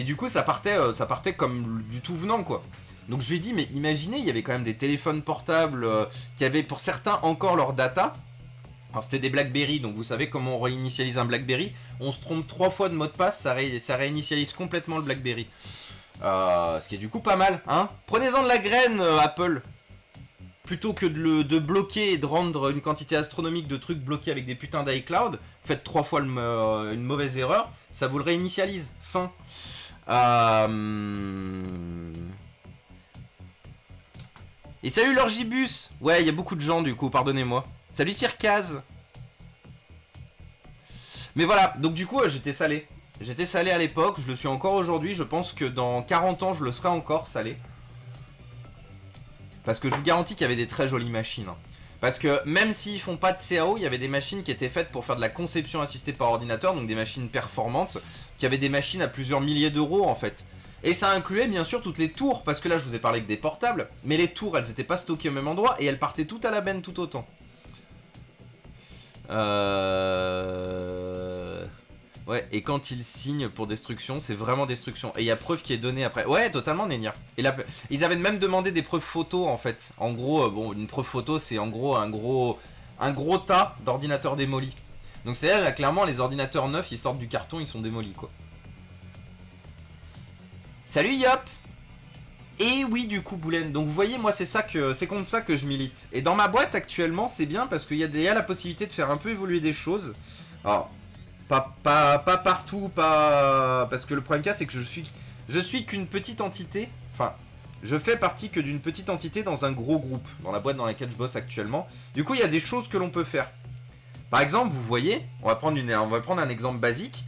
du coup, ça partait comme du tout venant, quoi. Donc je lui ai dit, mais imaginez, il y avait quand même des téléphones portables qui avaient pour certains encore leur data. Alors c'était des BlackBerry, donc vous savez comment on réinitialise un BlackBerry. On se trompe 3 fois de mot de passe, ça réinitialise complètement le BlackBerry. Ce qui est du coup pas mal, hein. Prenez-en de la graine, Apple. Plutôt que de bloquer et de rendre une quantité astronomique de trucs bloqués avec des putains d'iCloud, faites 3 fois une mauvaise erreur, ça vous le réinitialise. Fin. Et salut l'Orgibus. Ouais, il y a beaucoup de gens du coup, pardonnez-moi. Salut Circaz. Mais voilà, donc du coup j'étais salé. J'étais salé à l'époque, je le suis encore aujourd'hui. Je pense que dans 40 ans je le serai encore salé. Parce que je vous garantis qu'il y avait des très jolies machines. Parce que même s'ils font pas de CAO, il y avait des machines qui étaient faites pour faire de la conception assistée par ordinateur. Donc des machines performantes, qui avaient des machines à plusieurs milliers d'euros en fait. Et ça incluait bien sûr toutes les tours. Parce que là je vous ai parlé que des portables. Mais les tours elles n'étaient pas stockées au même endroit. Et elles partaient toutes à la benne tout autant. Ouais, et quand ils signent pour destruction, c'est vraiment destruction. Et il y a preuve qui est donnée après. Ouais, totalement, Nénia. Et là, ils avaient même demandé des preuves photos, en fait. En gros, bon, une preuve photo, c'est en gros un gros tas d'ordinateurs démolis. Donc c'est-à-dire, là, clairement, les ordinateurs neufs, ils sortent du carton, ils sont démolis, quoi. Salut, Yop. Et oui, du coup, Boulen. Donc vous voyez, moi, c'est contre ça que je milite. Et dans ma boîte, actuellement, c'est bien, parce qu'il y a la possibilité de faire un peu évoluer des choses. Alors... Pas partout, parce que le problème c'est que je suis qu'une petite entité. Enfin, je fais partie que d'une petite entité dans un gros groupe, dans la boîte dans laquelle je bosse actuellement. Du coup, il y a des choses que l'on peut faire. Par exemple, vous voyez, on va prendre un exemple basique.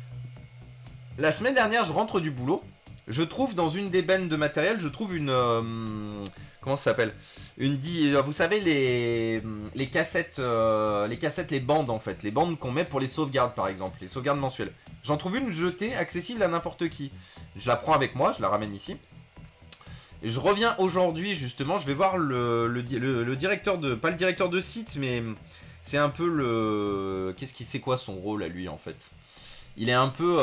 La semaine dernière, je rentre du boulot. Je trouve dans une des bennes de matériel, je trouve une... comment ça s'appelle? Vous savez les cassettes, les bandes en fait, les bandes qu'on met pour les sauvegardes par exemple, les sauvegardes mensuelles. J'en trouve une jetée, accessible à n'importe qui. Je la prends avec moi, je la ramène ici. Et je reviens aujourd'hui justement, je vais voir le directeur de, pas le directeur de site, mais c'est un peu le, c'est quoi son rôle à lui en fait? Il est un peu,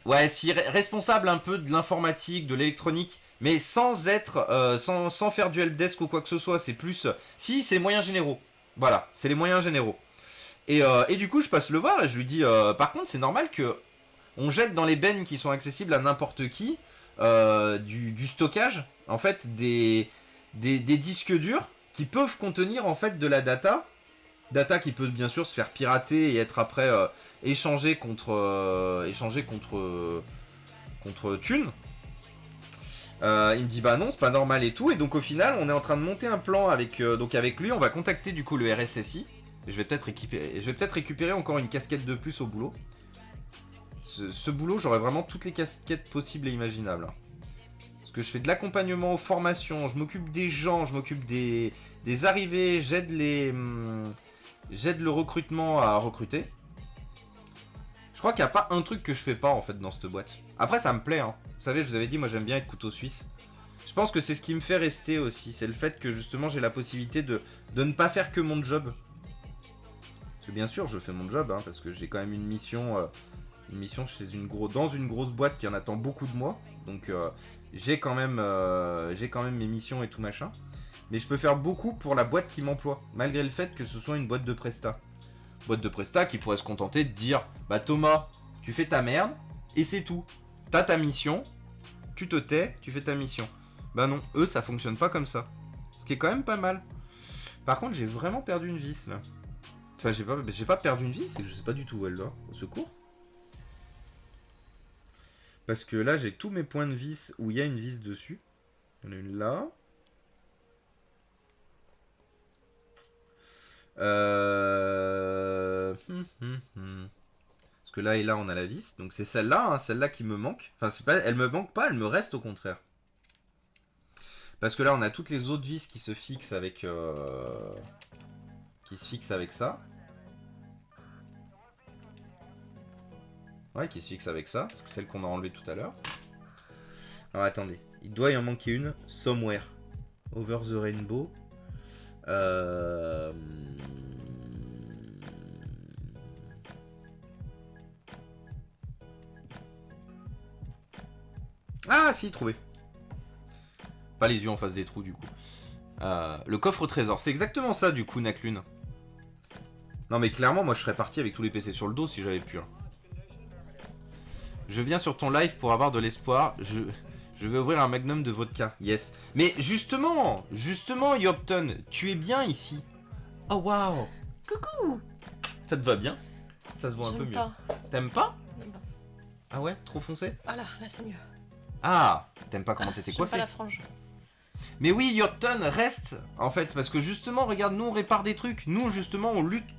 ouais, si responsable un peu de l'informatique, de l'électronique. Mais sans être, sans faire du helpdesk ou quoi que ce soit, c'est plus... Si, c'est les moyens généraux. Voilà, c'est les moyens généraux. Et du coup, je passe le voir et je lui dis... par contre, c'est normal que on jette dans les bennes qui sont accessibles à n'importe qui du stockage. En fait, des disques durs qui peuvent contenir en fait de la data. Data qui peut bien sûr se faire pirater et être après échangée contre thunes. Il me dit bah non c'est pas normal et tout, et donc au final on est en train de monter un plan avec lui. On va contacter du coup le RSSI. Je vais peut-être récupérer encore une casquette de plus au boulot. Ce boulot, j'aurai vraiment toutes les casquettes possibles et imaginables. Parce que je fais de l'accompagnement aux formations, je m'occupe des gens, je m'occupe des arrivées, j'aide le recrutement à recruter. Je crois qu'il n'y a pas un truc que je fais pas en fait dans cette boîte. Après ça me plaît, hein. Vous savez, je vous avais dit, moi j'aime bien être couteau suisse. Je pense que c'est ce qui me fait rester aussi. C'est le fait que justement j'ai la possibilité de ne pas faire que mon job. Parce que bien sûr je fais mon job, hein, parce que j'ai quand même une mission chez dans une grosse boîte qui en attend beaucoup de moi. Donc j'ai quand même mes missions et tout machin. Mais je peux faire beaucoup pour la boîte qui m'emploie, malgré le fait que ce soit une boîte de presta. boîte de presta qui pourrait se contenter de dire bah Thomas, tu fais ta merde et c'est tout. T'as ta mission, tu te tais, tu fais ta mission. Bah non, eux ça fonctionne pas comme ça. Ce qui est quand même pas mal. Par contre, j'ai vraiment perdu une vis là. Enfin, j'ai pas perdu une vis, c'est que je sais pas du tout où elle va. Au secours. Parce que là, j'ai tous mes points de vis où il y a une vis dessus. Il y en a une là. Parce que là et là, on a la vis. Donc c'est celle-là, hein, celle-là qui me manque. Enfin, c'est pas, elle me manque pas, elle me reste au contraire. Parce que là, on a toutes les autres vis qui se fixent avec... qui se fixent avec ça. Ouais, qui se fixe avec ça, parce que celle qu'on a enlevée tout à l'heure. Alors attendez, il doit y en manquer une, somewhere. Over the rainbow. Ah si, trouvé. Pas les yeux en face des trous du coup. Le coffre au trésor, c'est exactement ça du coup, Naklune. Non mais clairement, moi je serais parti avec tous les PC sur le dos si j'avais pu. Hein. Je viens sur ton live pour avoir de l'espoir. Je vais ouvrir un magnum de vodka. Yes. Mais justement, Yopton, tu es bien ici. Oh waouh. Coucou. Ça te va bien? Ça se voit un peu mieux. T'aimes pas? Ah ouais, trop foncé? Voilà, là c'est mieux. Ah, t'aimes pas comment t'étais coiffé? Pas la frange. Mais oui, Yopton, reste en fait, parce que justement, regarde, nous on répare des trucs. Nous justement, on lutte.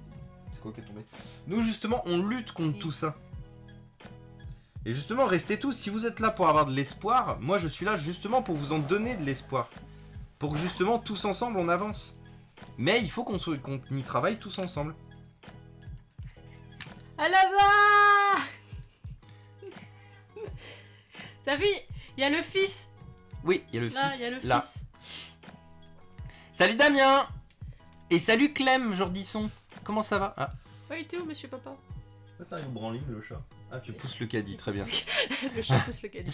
C'est quoi qui est tombé? Nous justement, on lutte contre tout ça. Et justement, restez tous. Si vous êtes là pour avoir de l'espoir, moi je suis là justement pour vous en donner de l'espoir. Pour que justement, tous ensemble, on avance. Mais il faut qu'on y travaille tous ensemble. À là-bas. T'as vu? Il y a le fils. Oui, il y a le là, fils. Il y a le là. fils. Salut Damien. Et salut Clem, Jordisson. Comment ça va? Ah. Ouais, il était où, monsieur papa? Attends, il me branle le chat. Ah, tu pousses le caddie, très bien. Le chat pousse le caddie.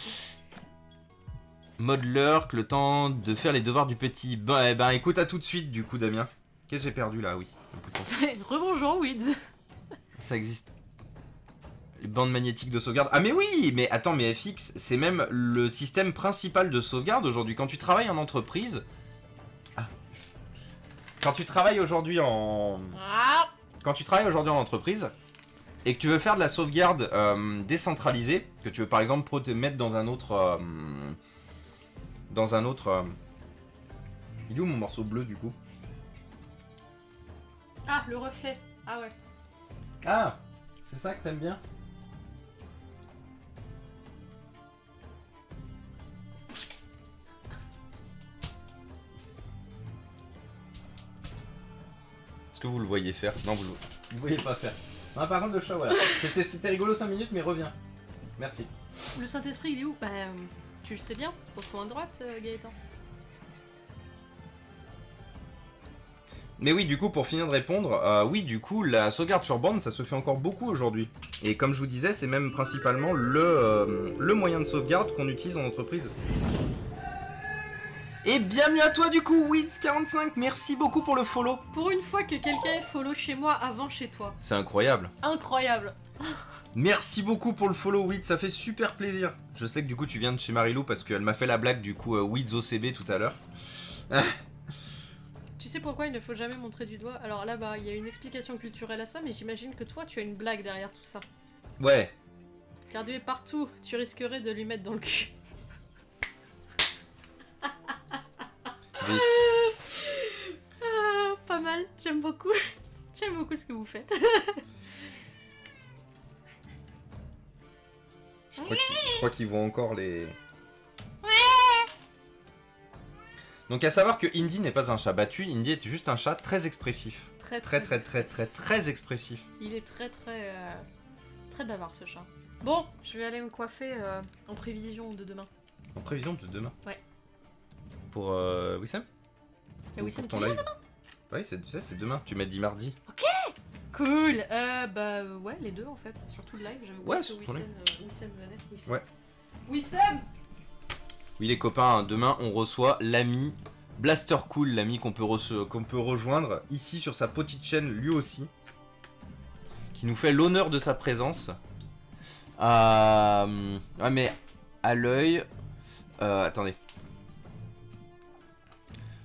Mode lurk, le temps de faire les devoirs du petit. Bah, eh ben, écoute, à tout de suite, du coup, Damien. Qu'est-ce que j'ai perdu là? Oui. Rebonjour, Wids. Ça existe. Les bandes magnétiques de sauvegarde. Ah, mais oui! Mais attends, mais FX, c'est même le système principal de sauvegarde aujourd'hui. Quand tu travailles en entreprise. Ah. Quand tu travailles aujourd'hui en. Quand tu travailles aujourd'hui en entreprise. Et que tu veux faire de la sauvegarde décentralisée, que tu veux par exemple te mettre dans un autre... Il est où mon morceau bleu du coup? Ah, le reflet. Ah ouais. Ah, c'est ça que t'aimes bien? Est-ce que vous le voyez faire? Non, vous le voyez pas faire. Non, par contre, le chat, voilà. C'était rigolo 5 minutes, mais reviens. Merci. Le Saint-Esprit, il est où? Bah, tu le sais bien, au fond à droite, Gaëtan. Mais oui, du coup, pour finir de répondre, oui, du coup, la sauvegarde sur bande, ça se fait encore beaucoup aujourd'hui. Et comme je vous disais, c'est même principalement le moyen de sauvegarde qu'on utilise en entreprise. Et bienvenue à toi, du coup, Wiz45, merci beaucoup pour le follow. Pour une fois que quelqu'un est follow chez moi avant chez toi. C'est incroyable. Incroyable. Merci beaucoup pour le follow, Wiz, ça fait super plaisir. Je sais que du coup, tu viens de chez Marilou parce qu'elle m'a fait la blague, du coup, Wiz OCB tout à l'heure. Tu sais pourquoi il ne faut jamais montrer du doigt? Alors là-bas, il y a une explication culturelle à ça, mais j'imagine que toi, tu as une blague derrière tout ça. Ouais. Car Dieu est partout, tu risquerais de lui mettre dans le cul. Pas mal, j'aime beaucoup. J'aime beaucoup ce que vous faites. Je crois qu'ils vont encore les... Donc à savoir que Indy n'est pas un chat battu, Indy est juste un chat très expressif. Très expressif. Il est très bavard ce chat. Bon, je vais aller me coiffer en prévision de demain. En prévision de demain? Ouais. Pour Wissem? Et Wissem, ton tu viens live? Oui, c'est demain, tu m'as dit mardi. Ok, cool. Bah ouais, les deux en fait, surtout le live. J'avais oublié que Wissem venait. Ouais. Wissem. Oui les copains, demain on reçoit l'ami Blaster Cool, l'ami qu'on peut rejoindre ici sur sa petite chaîne lui aussi. qui nous fait l'honneur de sa présence. Ouais, mais à l'œil... attendez.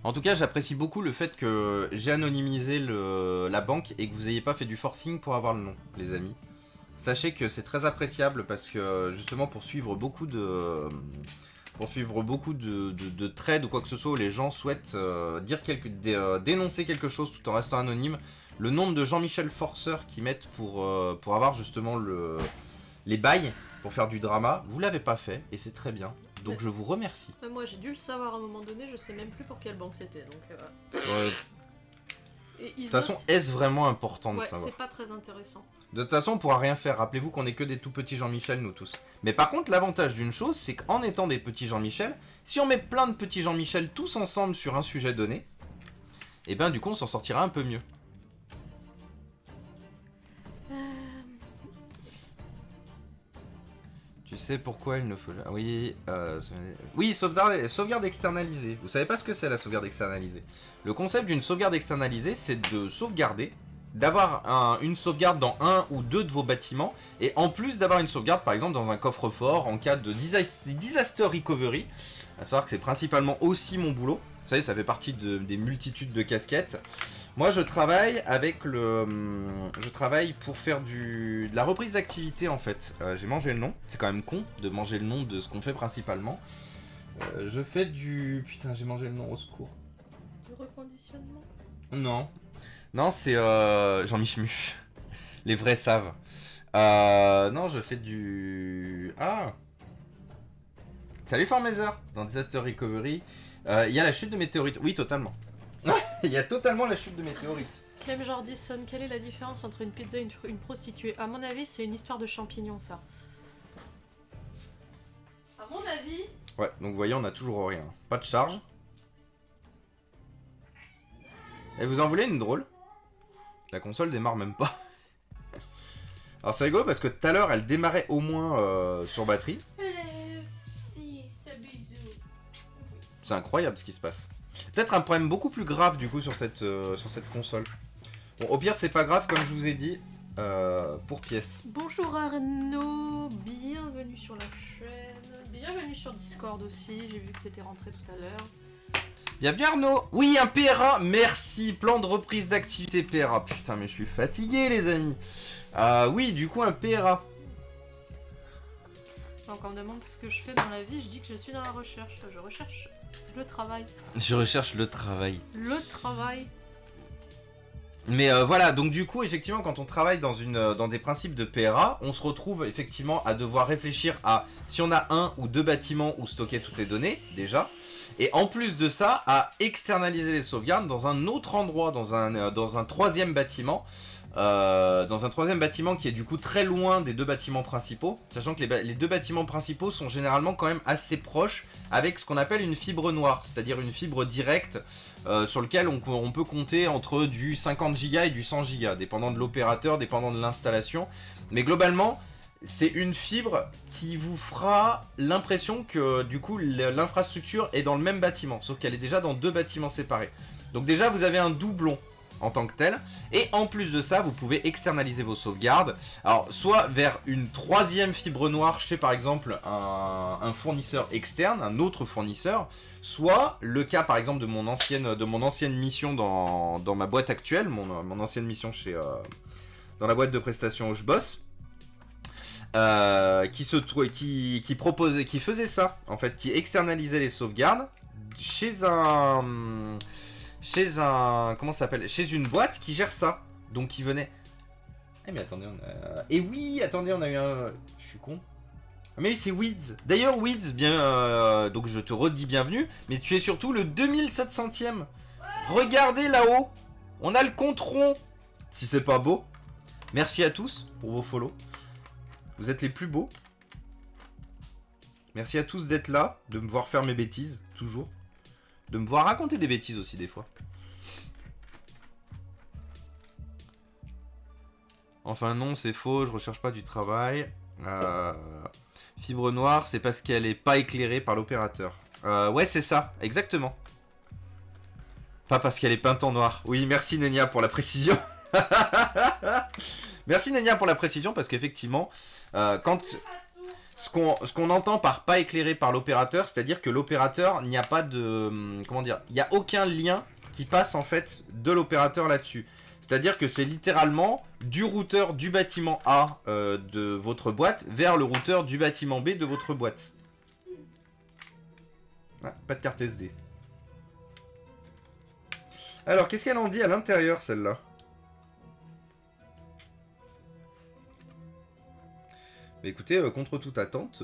En tout cas, j'apprécie beaucoup le fait que j'ai anonymisé la banque et que vous n'ayez pas fait du forcing pour avoir le nom, les amis. Sachez que c'est très appréciable parce que justement pour suivre beaucoup de trades ou quoi que ce soit où les gens souhaitent dénoncer quelque chose tout en restant anonyme, le nombre de Jean-Michel Forceur qui mettent pour avoir justement les bails pour faire du drama, vous l'avez pas fait et c'est très bien. Donc je vous remercie. Moi j'ai dû le savoir à un moment donné, je sais même plus pour quelle banque c'était. Donc, de toute façon, est-ce vraiment important de ouais, savoir? c'est pas très intéressant. De toute façon, on pourra rien faire. Rappelez-vous qu'on est que des tout petits Jean-Michel, nous tous. Mais par contre, l'avantage d'une chose, c'est qu'en étant des petits Jean-Michel, si on met plein de petits Jean-Michel tous ensemble sur un sujet donné, et ben du coup, on s'en sortira un peu mieux. Tu sais pourquoi il ne faut... Oui, oui, sauvegarde externalisée. Vous savez pas ce que c'est la sauvegarde externalisée? Le concept d'une sauvegarde externalisée, c'est de sauvegarder, d'avoir une sauvegarde dans un ou deux de vos bâtiments, et en plus d'avoir une sauvegarde par exemple dans un coffre-fort en cas de disaster recovery. À savoir que c'est principalement aussi mon boulot. Vous savez, ça fait partie des multitudes de casquettes. Moi, je travaille avec je travaille pour faire de la reprise d'activité en fait. J'ai mangé le nom. C'est quand même con de manger le nom de ce qu'on fait principalement. Je fais du... Putain, j'ai mangé le nom, au secours. Le reconditionnement? Non. Non, c'est Jean-Mich Muche. Les vrais savent. Non, je fais du... Ah. Salut Farmazer. Dans Disaster Recovery, il y a la chute de météorites. Oui, totalement. Il y a totalement la chute de météorites. Clem Jordison, quelle est la différence entre une pizza et une prostituée? À mon avis, c'est une histoire de champignons, ça. À mon avis... Ouais, donc vous voyez, on a toujours rien. Pas de charge. Et vous en voulez une drôle? La console démarre même pas. Alors c'est rigolo parce que tout à l'heure, elle démarrait au moins sur batterie. C'est incroyable ce qui se passe. Peut-être un problème beaucoup plus grave du coup sur cette console. Bon, au pire, c'est pas grave, comme je vous ai dit, pour pièce. Bonjour Arnaud, bienvenue sur la chaîne. Bienvenue sur Discord aussi, j'ai vu que t'étais rentré tout à l'heure. Bienvenue Arnaud. Oui, un PRA, merci. Plan de reprise d'activité PRA. Putain, mais je suis fatigué les amis. Oui, du coup, un PRA. Donc on me demande ce que je fais dans la vie, je dis que je suis dans la recherche. Je recherche le travail. Je recherche le travail. Le travail. Mais voilà, donc du coup, effectivement, quand on travaille dans des principes de PRA, on se retrouve effectivement à devoir réfléchir à si on a un ou deux bâtiments où stocker toutes les données, déjà. Et en plus de ça, à externaliser les sauvegardes dans un autre endroit, dans un troisième bâtiment. Dans un troisième bâtiment qui est du coup très loin des deux bâtiments principaux, sachant que les deux bâtiments principaux sont généralement quand même assez proches, avec ce qu'on appelle une fibre noire, c'est-à-dire une fibre directe sur lequel on peut compter entre du 50 Go et du 100 Go, dépendant de l'opérateur, dépendant de l'installation. Mais globalement, c'est une fibre qui vous fera l'impression que du coup l'infrastructure est dans le même bâtiment, sauf qu'elle est déjà dans deux bâtiments séparés. Donc déjà vous avez un doublon en tant que tel, et en plus de ça vous pouvez externaliser vos sauvegardes, alors soit vers une troisième fibre noire chez par exemple un fournisseur externe, un autre fournisseur, soit le cas par exemple de mon ancienne mission dans ma boîte actuelle, mon ancienne mission dans la boîte de prestations où je bosse, qui faisait ça en fait, qui externalisait les sauvegardes chez comment ça s'appelle, chez une boîte qui gère ça, donc qui venait. Eh mais attendez, on a eu un... Je suis con. Mais oui, c'est Weeds. D'ailleurs Weeds, bien, donc je te redis bienvenue, mais tu es surtout le 2700ème. Regardez là-haut, on a le compte rond. Si c'est pas beau. Merci à tous pour vos follow. Vous êtes les plus beaux. Merci à tous d'être là, de me voir faire mes bêtises, toujours. De me voir raconter des bêtises aussi des fois. Enfin non, c'est faux, je recherche pas du travail. Fibre noire, c'est parce qu'elle est pas éclairée par l'opérateur. Ouais, c'est ça, exactement. Pas parce qu'elle est peinte en noir. Oui, merci Nenia pour la précision. Merci Nénia pour la précision, parce qu'effectivement, quand ce qu'on entend par pas éclairé par l'opérateur, c'est-à-dire que l'opérateur, il n'y a pas de... Comment dire? Il n'y a aucun lien qui passe en fait de l'opérateur là-dessus. C'est-à-dire que c'est littéralement du routeur du bâtiment A de votre boîte vers le routeur du bâtiment B de votre boîte. Ah, pas de carte SD. Alors, qu'est-ce qu'elle en dit à l'intérieur, celle-là? Mais écoutez, contre toute attente,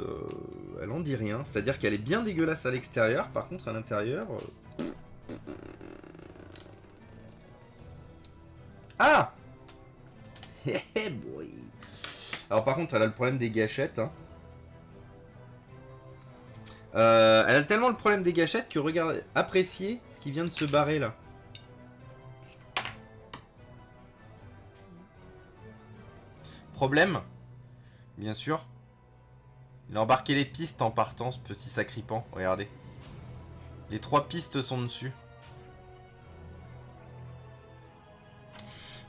elle en dit rien. C'est-à-dire qu'elle est bien dégueulasse à l'extérieur, par contre, à l'intérieur... Ah! Hé boy. Alors par contre, elle a le problème des gâchettes. Hein. Elle a tellement le problème des gâchettes que regardez, appréciez ce qui vient de se barrer là. Problème, bien sûr. Il a embarqué les pistes en partant, ce petit sacripant. Regardez. Les 3 pistes sont dessus.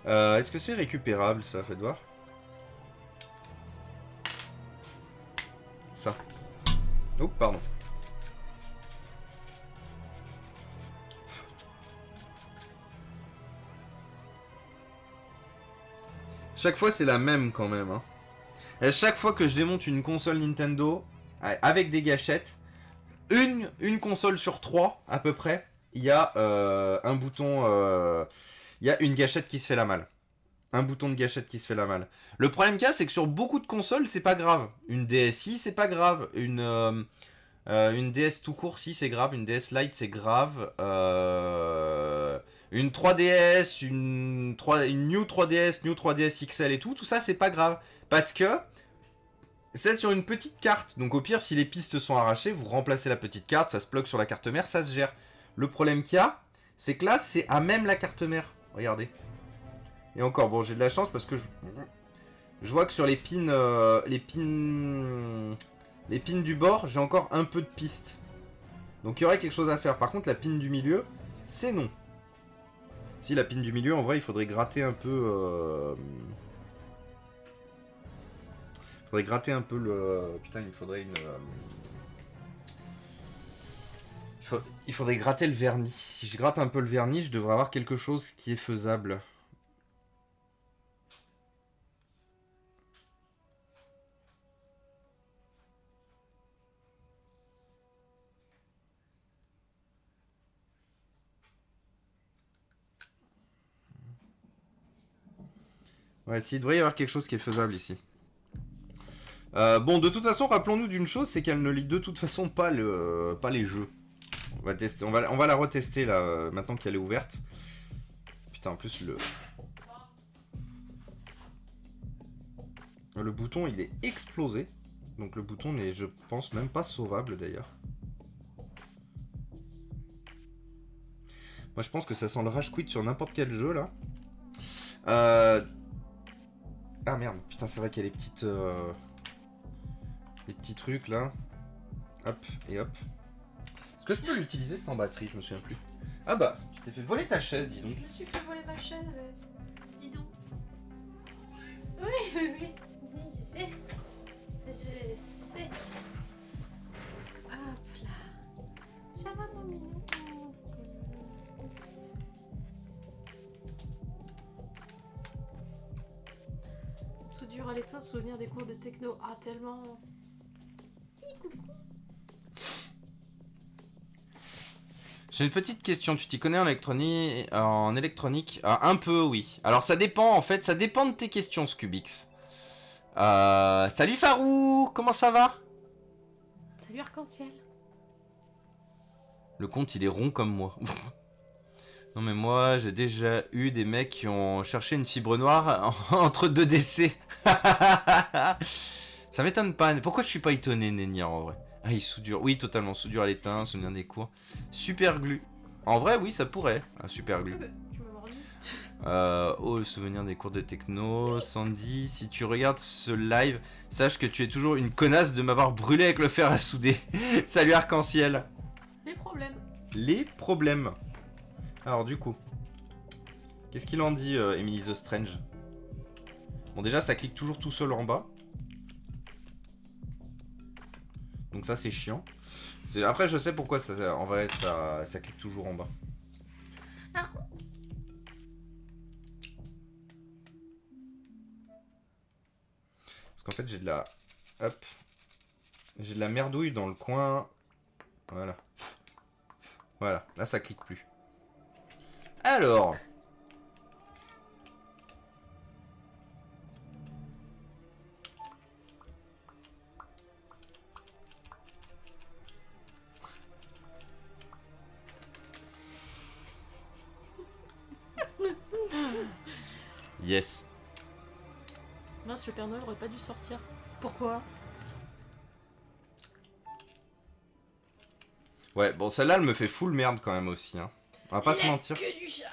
Est-ce que c'est récupérable ça? Faites voir. Ça. Oh, pardon. Chaque fois c'est la même quand même. Hein. Et chaque fois que je démonte une console Nintendo avec des gâchettes, une console sur 3 à peu près, il y a un bouton... il y a une gâchette qui se fait la malle. Un bouton de gâchette qui se fait la malle. Le problème qu'il y a, c'est que sur beaucoup de consoles, c'est pas grave. Une DSi, c'est pas grave. Une DS tout court, si, c'est grave. Une DS Lite, c'est grave. Une 3DS, une New 3DS, New 3DS XL et tout ça, c'est pas grave. Parce que c'est sur une petite carte. Donc au pire, si les pistes sont arrachées, vous remplacez la petite carte, ça se plug sur la carte mère, ça se gère. Le problème qu'il y a, c'est que là, c'est à même la carte mère. Regardez. Et encore, bon, j'ai de la chance parce que je vois que sur les pins, les pins du bord, j'ai encore un peu de piste. Donc il y aurait quelque chose à faire. Par contre, la pin du milieu, c'est non. Si, la pin du milieu, en vrai, il faudrait gratter un peu... Il faudrait gratter un peu le... Putain, il me faudrait une... Il faudrait gratter le vernis. Si je gratte un peu le vernis, je devrais avoir quelque chose qui est faisable. Ouais, il devrait y avoir quelque chose qui est faisable ici. Bon, de toute façon, rappelons-nous d'une chose, c'est qu'elle ne lit de toute façon pas les jeux. On va tester, on va la retester là, maintenant qu'elle est ouverte. Putain, en plus le bouton il est explosé. Donc le bouton n'est, je pense, même pas sauvable d'ailleurs. Moi je pense que ça sent le rage quit sur n'importe quel jeu là. Ah merde, putain c'est vrai qu'il y a les petits trucs là. Hop et hop. Est-ce que je peux l'utiliser sans batterie? Je me souviens plus. Ah bah, tu t'es fait voler ta chaise, dis donc. Je me suis fait voler ma chaise. Dis donc. Oui, je sais. Je sais. Hop là. Ça va, mon minou. Soudure à l'étain, souvenir des cours de techno. Ah, tellement. J'ai une petite question, tu t'y connais en électronique? Un peu, oui. Alors ça dépend, en fait, ça dépend de tes questions, Scubix. Salut Farou, comment ça va? Salut Arc-en-Ciel. Le compte, il est rond comme moi. Non mais moi, j'ai déjà eu des mecs qui ont cherché une fibre noire entre 2 décès. Ça m'étonne pas. Pourquoi je suis pas étonné, Nénia, en vrai? Ah, il soudure. Oui, totalement. Soudure à l'étain, souvenir des cours. Super glue. En vrai, oui, ça pourrait. Un super glue. Tu m'as mordu. Oh, le souvenir des cours de techno. Sandy, si tu regardes ce live, sache que tu es toujours une connasse de m'avoir brûlé avec le fer à souder. Salut Arc-en-Ciel. Les problèmes. Les problèmes. Alors, du coup, qu'est-ce qu'il en dit, Emily the Strange? Bon, déjà, ça clique toujours tout seul en bas. Donc ça, c'est chiant. Après, je sais pourquoi ça, en vrai, ça clique toujours en bas. Ah. Parce qu'en fait, j'ai de la... Hop. J'ai de la merdouille dans le coin. Voilà. Voilà, là, ça clique plus. Alors... Yes. Mince, le Père Noël aurait pas dû sortir. Pourquoi? Ouais, bon, celle-là, elle me fait full merde quand même aussi. Hein. On va pas se mentir. Que du chat.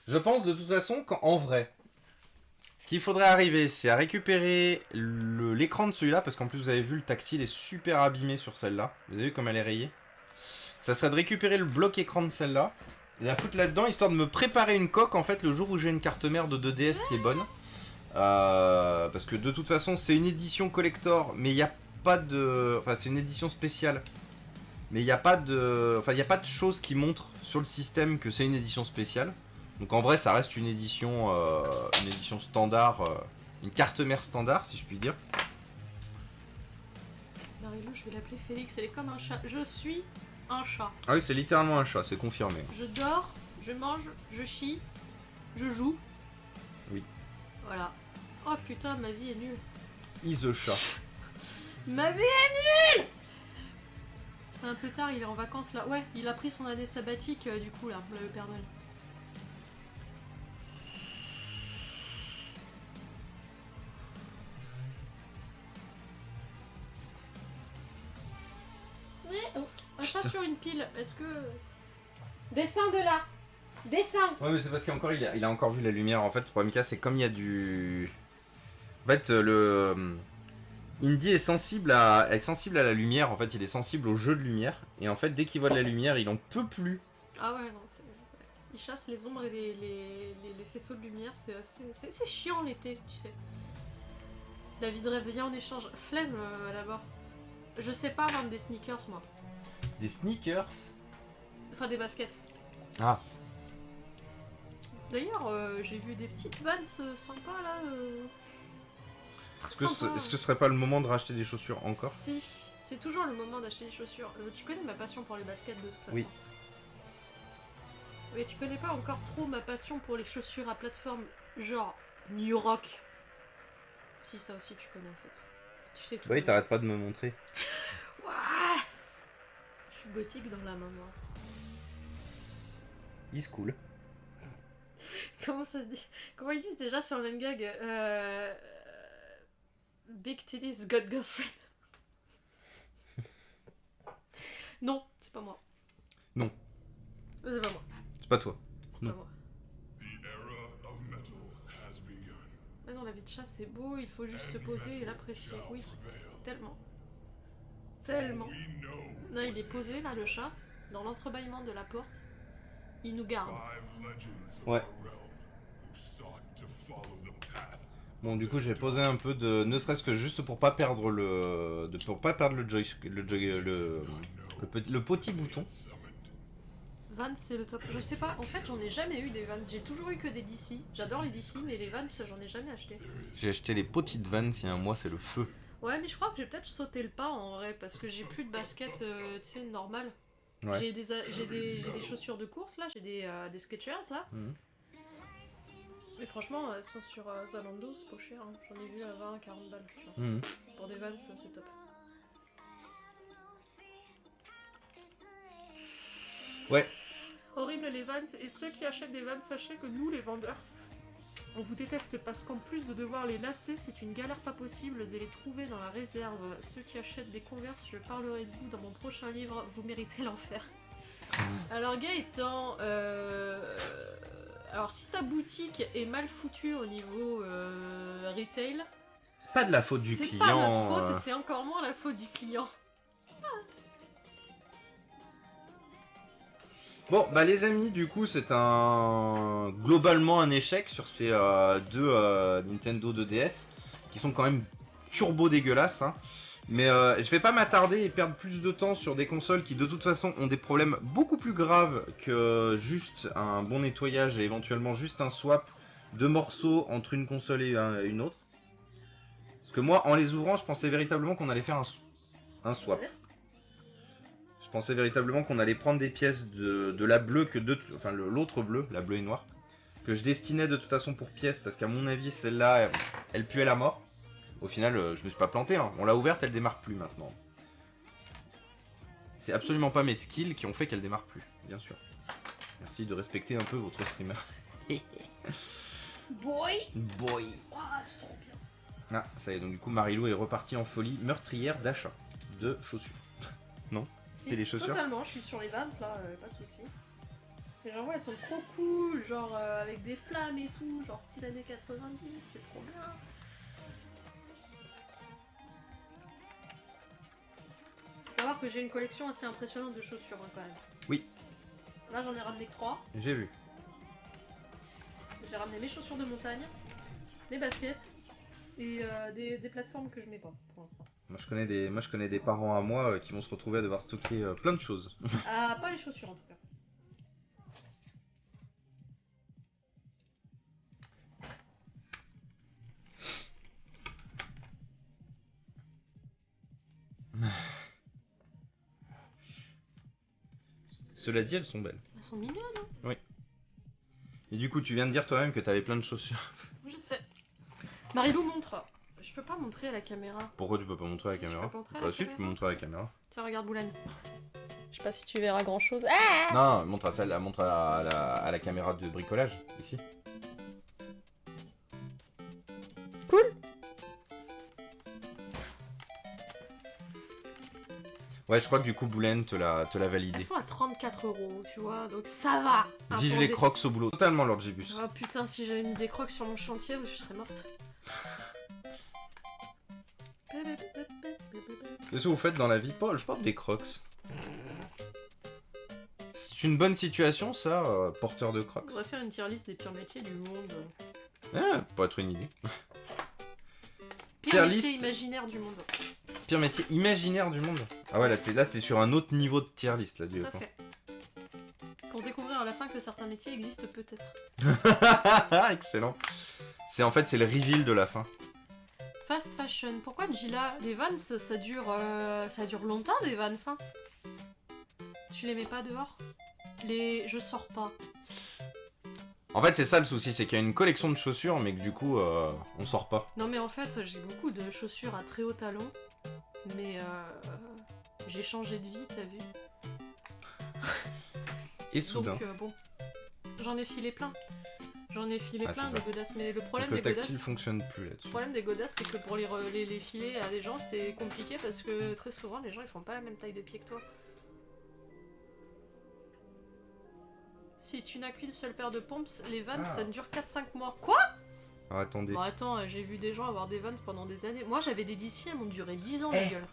Je pense de toute façon qu'en vrai, ce qu'il faudrait arriver, c'est à récupérer l'écran de celui-là, parce qu'en plus, vous avez vu, le tactile est super abîmé sur celle-là. Vous avez vu comme elle est rayée? Ça serait de récupérer le bloc écran de celle-là, et la foutre là-dedans, histoire de me préparer une coque, en fait, le jour où j'ai une carte mère de 2DS qui est bonne. Parce que de toute façon, c'est une édition collector, mais il n'y a pas de... Enfin, c'est une édition spéciale. Mais il n'y a pas de... Enfin, il n'y a pas de choses qui montrent sur le système que c'est une édition spéciale. Donc en vrai, ça reste une édition standard, une carte mère standard, si je puis dire. Marilou, je vais l'appeler Félix, elle est comme un chat. Je suis un chat. Ah oui, c'est littéralement un chat, c'est confirmé. Je dors, je mange, je chie, je joue. Oui. Voilà. Oh putain, ma vie est nulle. Is the chat. Ma vie est nulle. C'est un peu tard, il est en vacances là. Ouais, il a pris son année sabbatique du coup là, le Père Noël. Ouais, oh. Un chat sur une pile, est-ce que... Descends de là. Descends. Ouais, mais c'est parce qu'encore il a encore vu la lumière. En fait, le problème qu'il y a, c'est comme il y a du... En fait, le... Indy est sensible à la lumière. En fait, il est sensible au jeu de lumière. Et en fait, dès qu'il voit de la lumière, il en peut plus. Ah ouais, non, c'est... Il chasse les ombres et les faisceaux de lumière, c'est chiant l'été, tu sais. La vie de rêve vient en échange. Flemme là-bas. Je sais pas vendre des sneakers, moi. Des sneakers. Enfin, des baskets. Ah. D'ailleurs, j'ai vu des petites Vans sympas là. Est-ce que ce serait pas le moment de racheter des chaussures encore? Si, c'est toujours le moment d'acheter des chaussures. Tu connais ma passion pour les baskets de toute façon. Oui. Mais tu connais pas encore trop ma passion pour les chaussures à plateforme genre New Rock. Si, ça aussi tu connais en fait. Tu sais tout. Bah oui, t'arrêtes pas de me montrer. Ouais. Je suis gothique dans la main, moi. Is cool. Comment ça se dit? Comment ils disent déjà sur Lengag Big titties got girlfriend. Non, c'est pas moi. Non. C'est pas moi. C'est pas toi. C'est Non. pas moi. Mais non, la vie de chat c'est beau, il faut juste se poser et l'apprécier. Oui, tellement. Tellement. Non, il est posé là, le chat, dans l'entrebâillement de la porte. Il nous garde. Ouais. Bon, du coup, je vais poser un peu de... Ne serait-ce que juste pour pas perdre le... Pour pas perdre le petit bouton. Vans c'est le top. Je sais pas, en fait j'en ai jamais eu des Vans. J'ai toujours eu que des DC. J'adore les DC, mais les Vans j'en ai jamais acheté. J'ai acheté les petites Vans il y a un mois, c'est le feu. Ouais, mais je crois que j'ai peut-être sauté le pas en vrai, parce que j'ai plus de baskets, tu sais, normales. Ouais. J'ai des chaussures de course là, j'ai des Skechers là. Mhm. Mais franchement, elles sont sur Zalando, c'est pas cher. Hein. J'en ai vu à 20-40 balles. Tu vois. Mhm. Pour des Vans, c'est top. Ouais. Horrible les Vans, et ceux qui achètent des Vans, sachez que nous les vendeurs, on vous déteste parce qu'en plus de devoir les lasser, c'est une galère pas possible de les trouver dans la réserve. Ceux qui achètent des Converse, je parlerai de vous dans mon prochain livre, vous méritez l'enfer. Alors Gaëtan, alors si ta boutique est mal foutue au niveau retail, C'est pas de la faute du c'est client. pas notre faute, c'est encore moins la faute du client. Bon, bah les amis, du coup, c'est globalement un échec sur ces deux Nintendo 2DS qui sont quand même turbo dégueulasses. Hein. Mais je vais pas m'attarder et perdre plus de temps sur des consoles qui de toute façon ont des problèmes beaucoup plus graves que juste un bon nettoyage et éventuellement juste un swap de morceaux entre une console et une autre. Parce que moi, en les ouvrant, je pensais véritablement qu'on allait faire un swap. Ouais. Je pensais véritablement qu'on allait prendre des pièces de la bleue enfin l'autre bleue, la bleue et noire, que je destinais de toute façon pour pièces parce qu'à mon avis celle-là, elle puait la mort. Au final, je me suis pas planté. Hein. On l'a ouverte, elle démarre plus maintenant. C'est absolument pas mes skills qui ont fait qu'elle démarre plus, bien sûr. Merci de respecter un peu votre streamer. Boy. Boy. Oh, c'est trop bien. Ah, ça y est, donc du coup Marilou est repartie en folie meurtrière d'achat de chaussures. Non? C'était les chaussures? Totalement, je suis sur les Vans là, pas de soucis. Et genre ouais, elles sont trop cool, genre avec des flammes et tout, genre style années 90, c'est trop bien. Faut savoir que j'ai une collection assez impressionnante de chaussures hein, quand même. Oui. Là j'en ai ramené que 3. J'ai vu. J'ai ramené mes chaussures de montagne, mes baskets et des plateformes que je mets pas pour l'instant. Moi je connais des parents à moi qui vont se retrouver à devoir stocker plein de choses. Ah, pas les chaussures en tout cas. Cela dit, elles sont belles. Elles sont mignonnes hein. Oui. Et du coup, tu viens de dire toi-même que t'avais plein de chaussures. Je sais. Marilou montre. Je peux pas montrer à la caméra. Pourquoi tu peux pas montrer à la Si, je caméra? peux pas montrer à la Bah si, tu caméra. peux montrer à la caméra. Tiens, regarde Boulane. Je sais pas si tu verras grand chose. Ah Non, montre à la caméra de bricolage, ici. Cool. Ouais, je crois que du coup, Boulen te l'a validé. Elles sont à 34 €, tu vois, donc ça va. Vive Pour les des- crocs au boulot. Totalement, Lord Gibus. Oh putain, si j'avais mis des crocs sur mon chantier, je serais morte. Qu'est-ce que vous faites dans la vie? Je porte des crocs. C'est une bonne situation, ça, porteur de On crocs. devrait faire une tier list des pires métiers du monde. Ah, pourrait être une idée. Pire Tier métier list. imaginaire du monde. Pire métier imaginaire du monde. Ah ouais, là t'es sur un autre niveau de tier list, là, du Tout à coup. fait. Pour découvrir à la fin que certains métiers existent peut-être. Excellent. C'est le reveal de la fin. Fast fashion. Pourquoi Gila? Les Vans, ça dure longtemps des Vans, hein. Tu les mets pas dehors? Je sors pas. En fait, c'est ça le souci, c'est qu'il y a une collection de chaussures, mais que du coup, on sort pas. Non mais en fait, j'ai beaucoup de chaussures à très haut talon, mais j'ai changé de vie, t'as vu? Et soudain. Donc bon, j'en ai filé plein. J'en ai filé Ah, plein c'est des ça. godasses, mais le problème Donc, le des tactile godasses... fonctionne plus là-dessus. Le problème des godasses, c'est que pour les filer à des gens, c'est compliqué parce que très souvent, les gens ils font pas la même taille de pied que toi. Si tu n'as qu'une seule paire de pompes, les Vans, ça ne dure 4-5 mois. Quoi? Ah, attendez. Bon attends, j'ai vu des gens avoir des Vans pendant des années. Moi j'avais des DC, elles m'ont duré 10 ans, la gueule.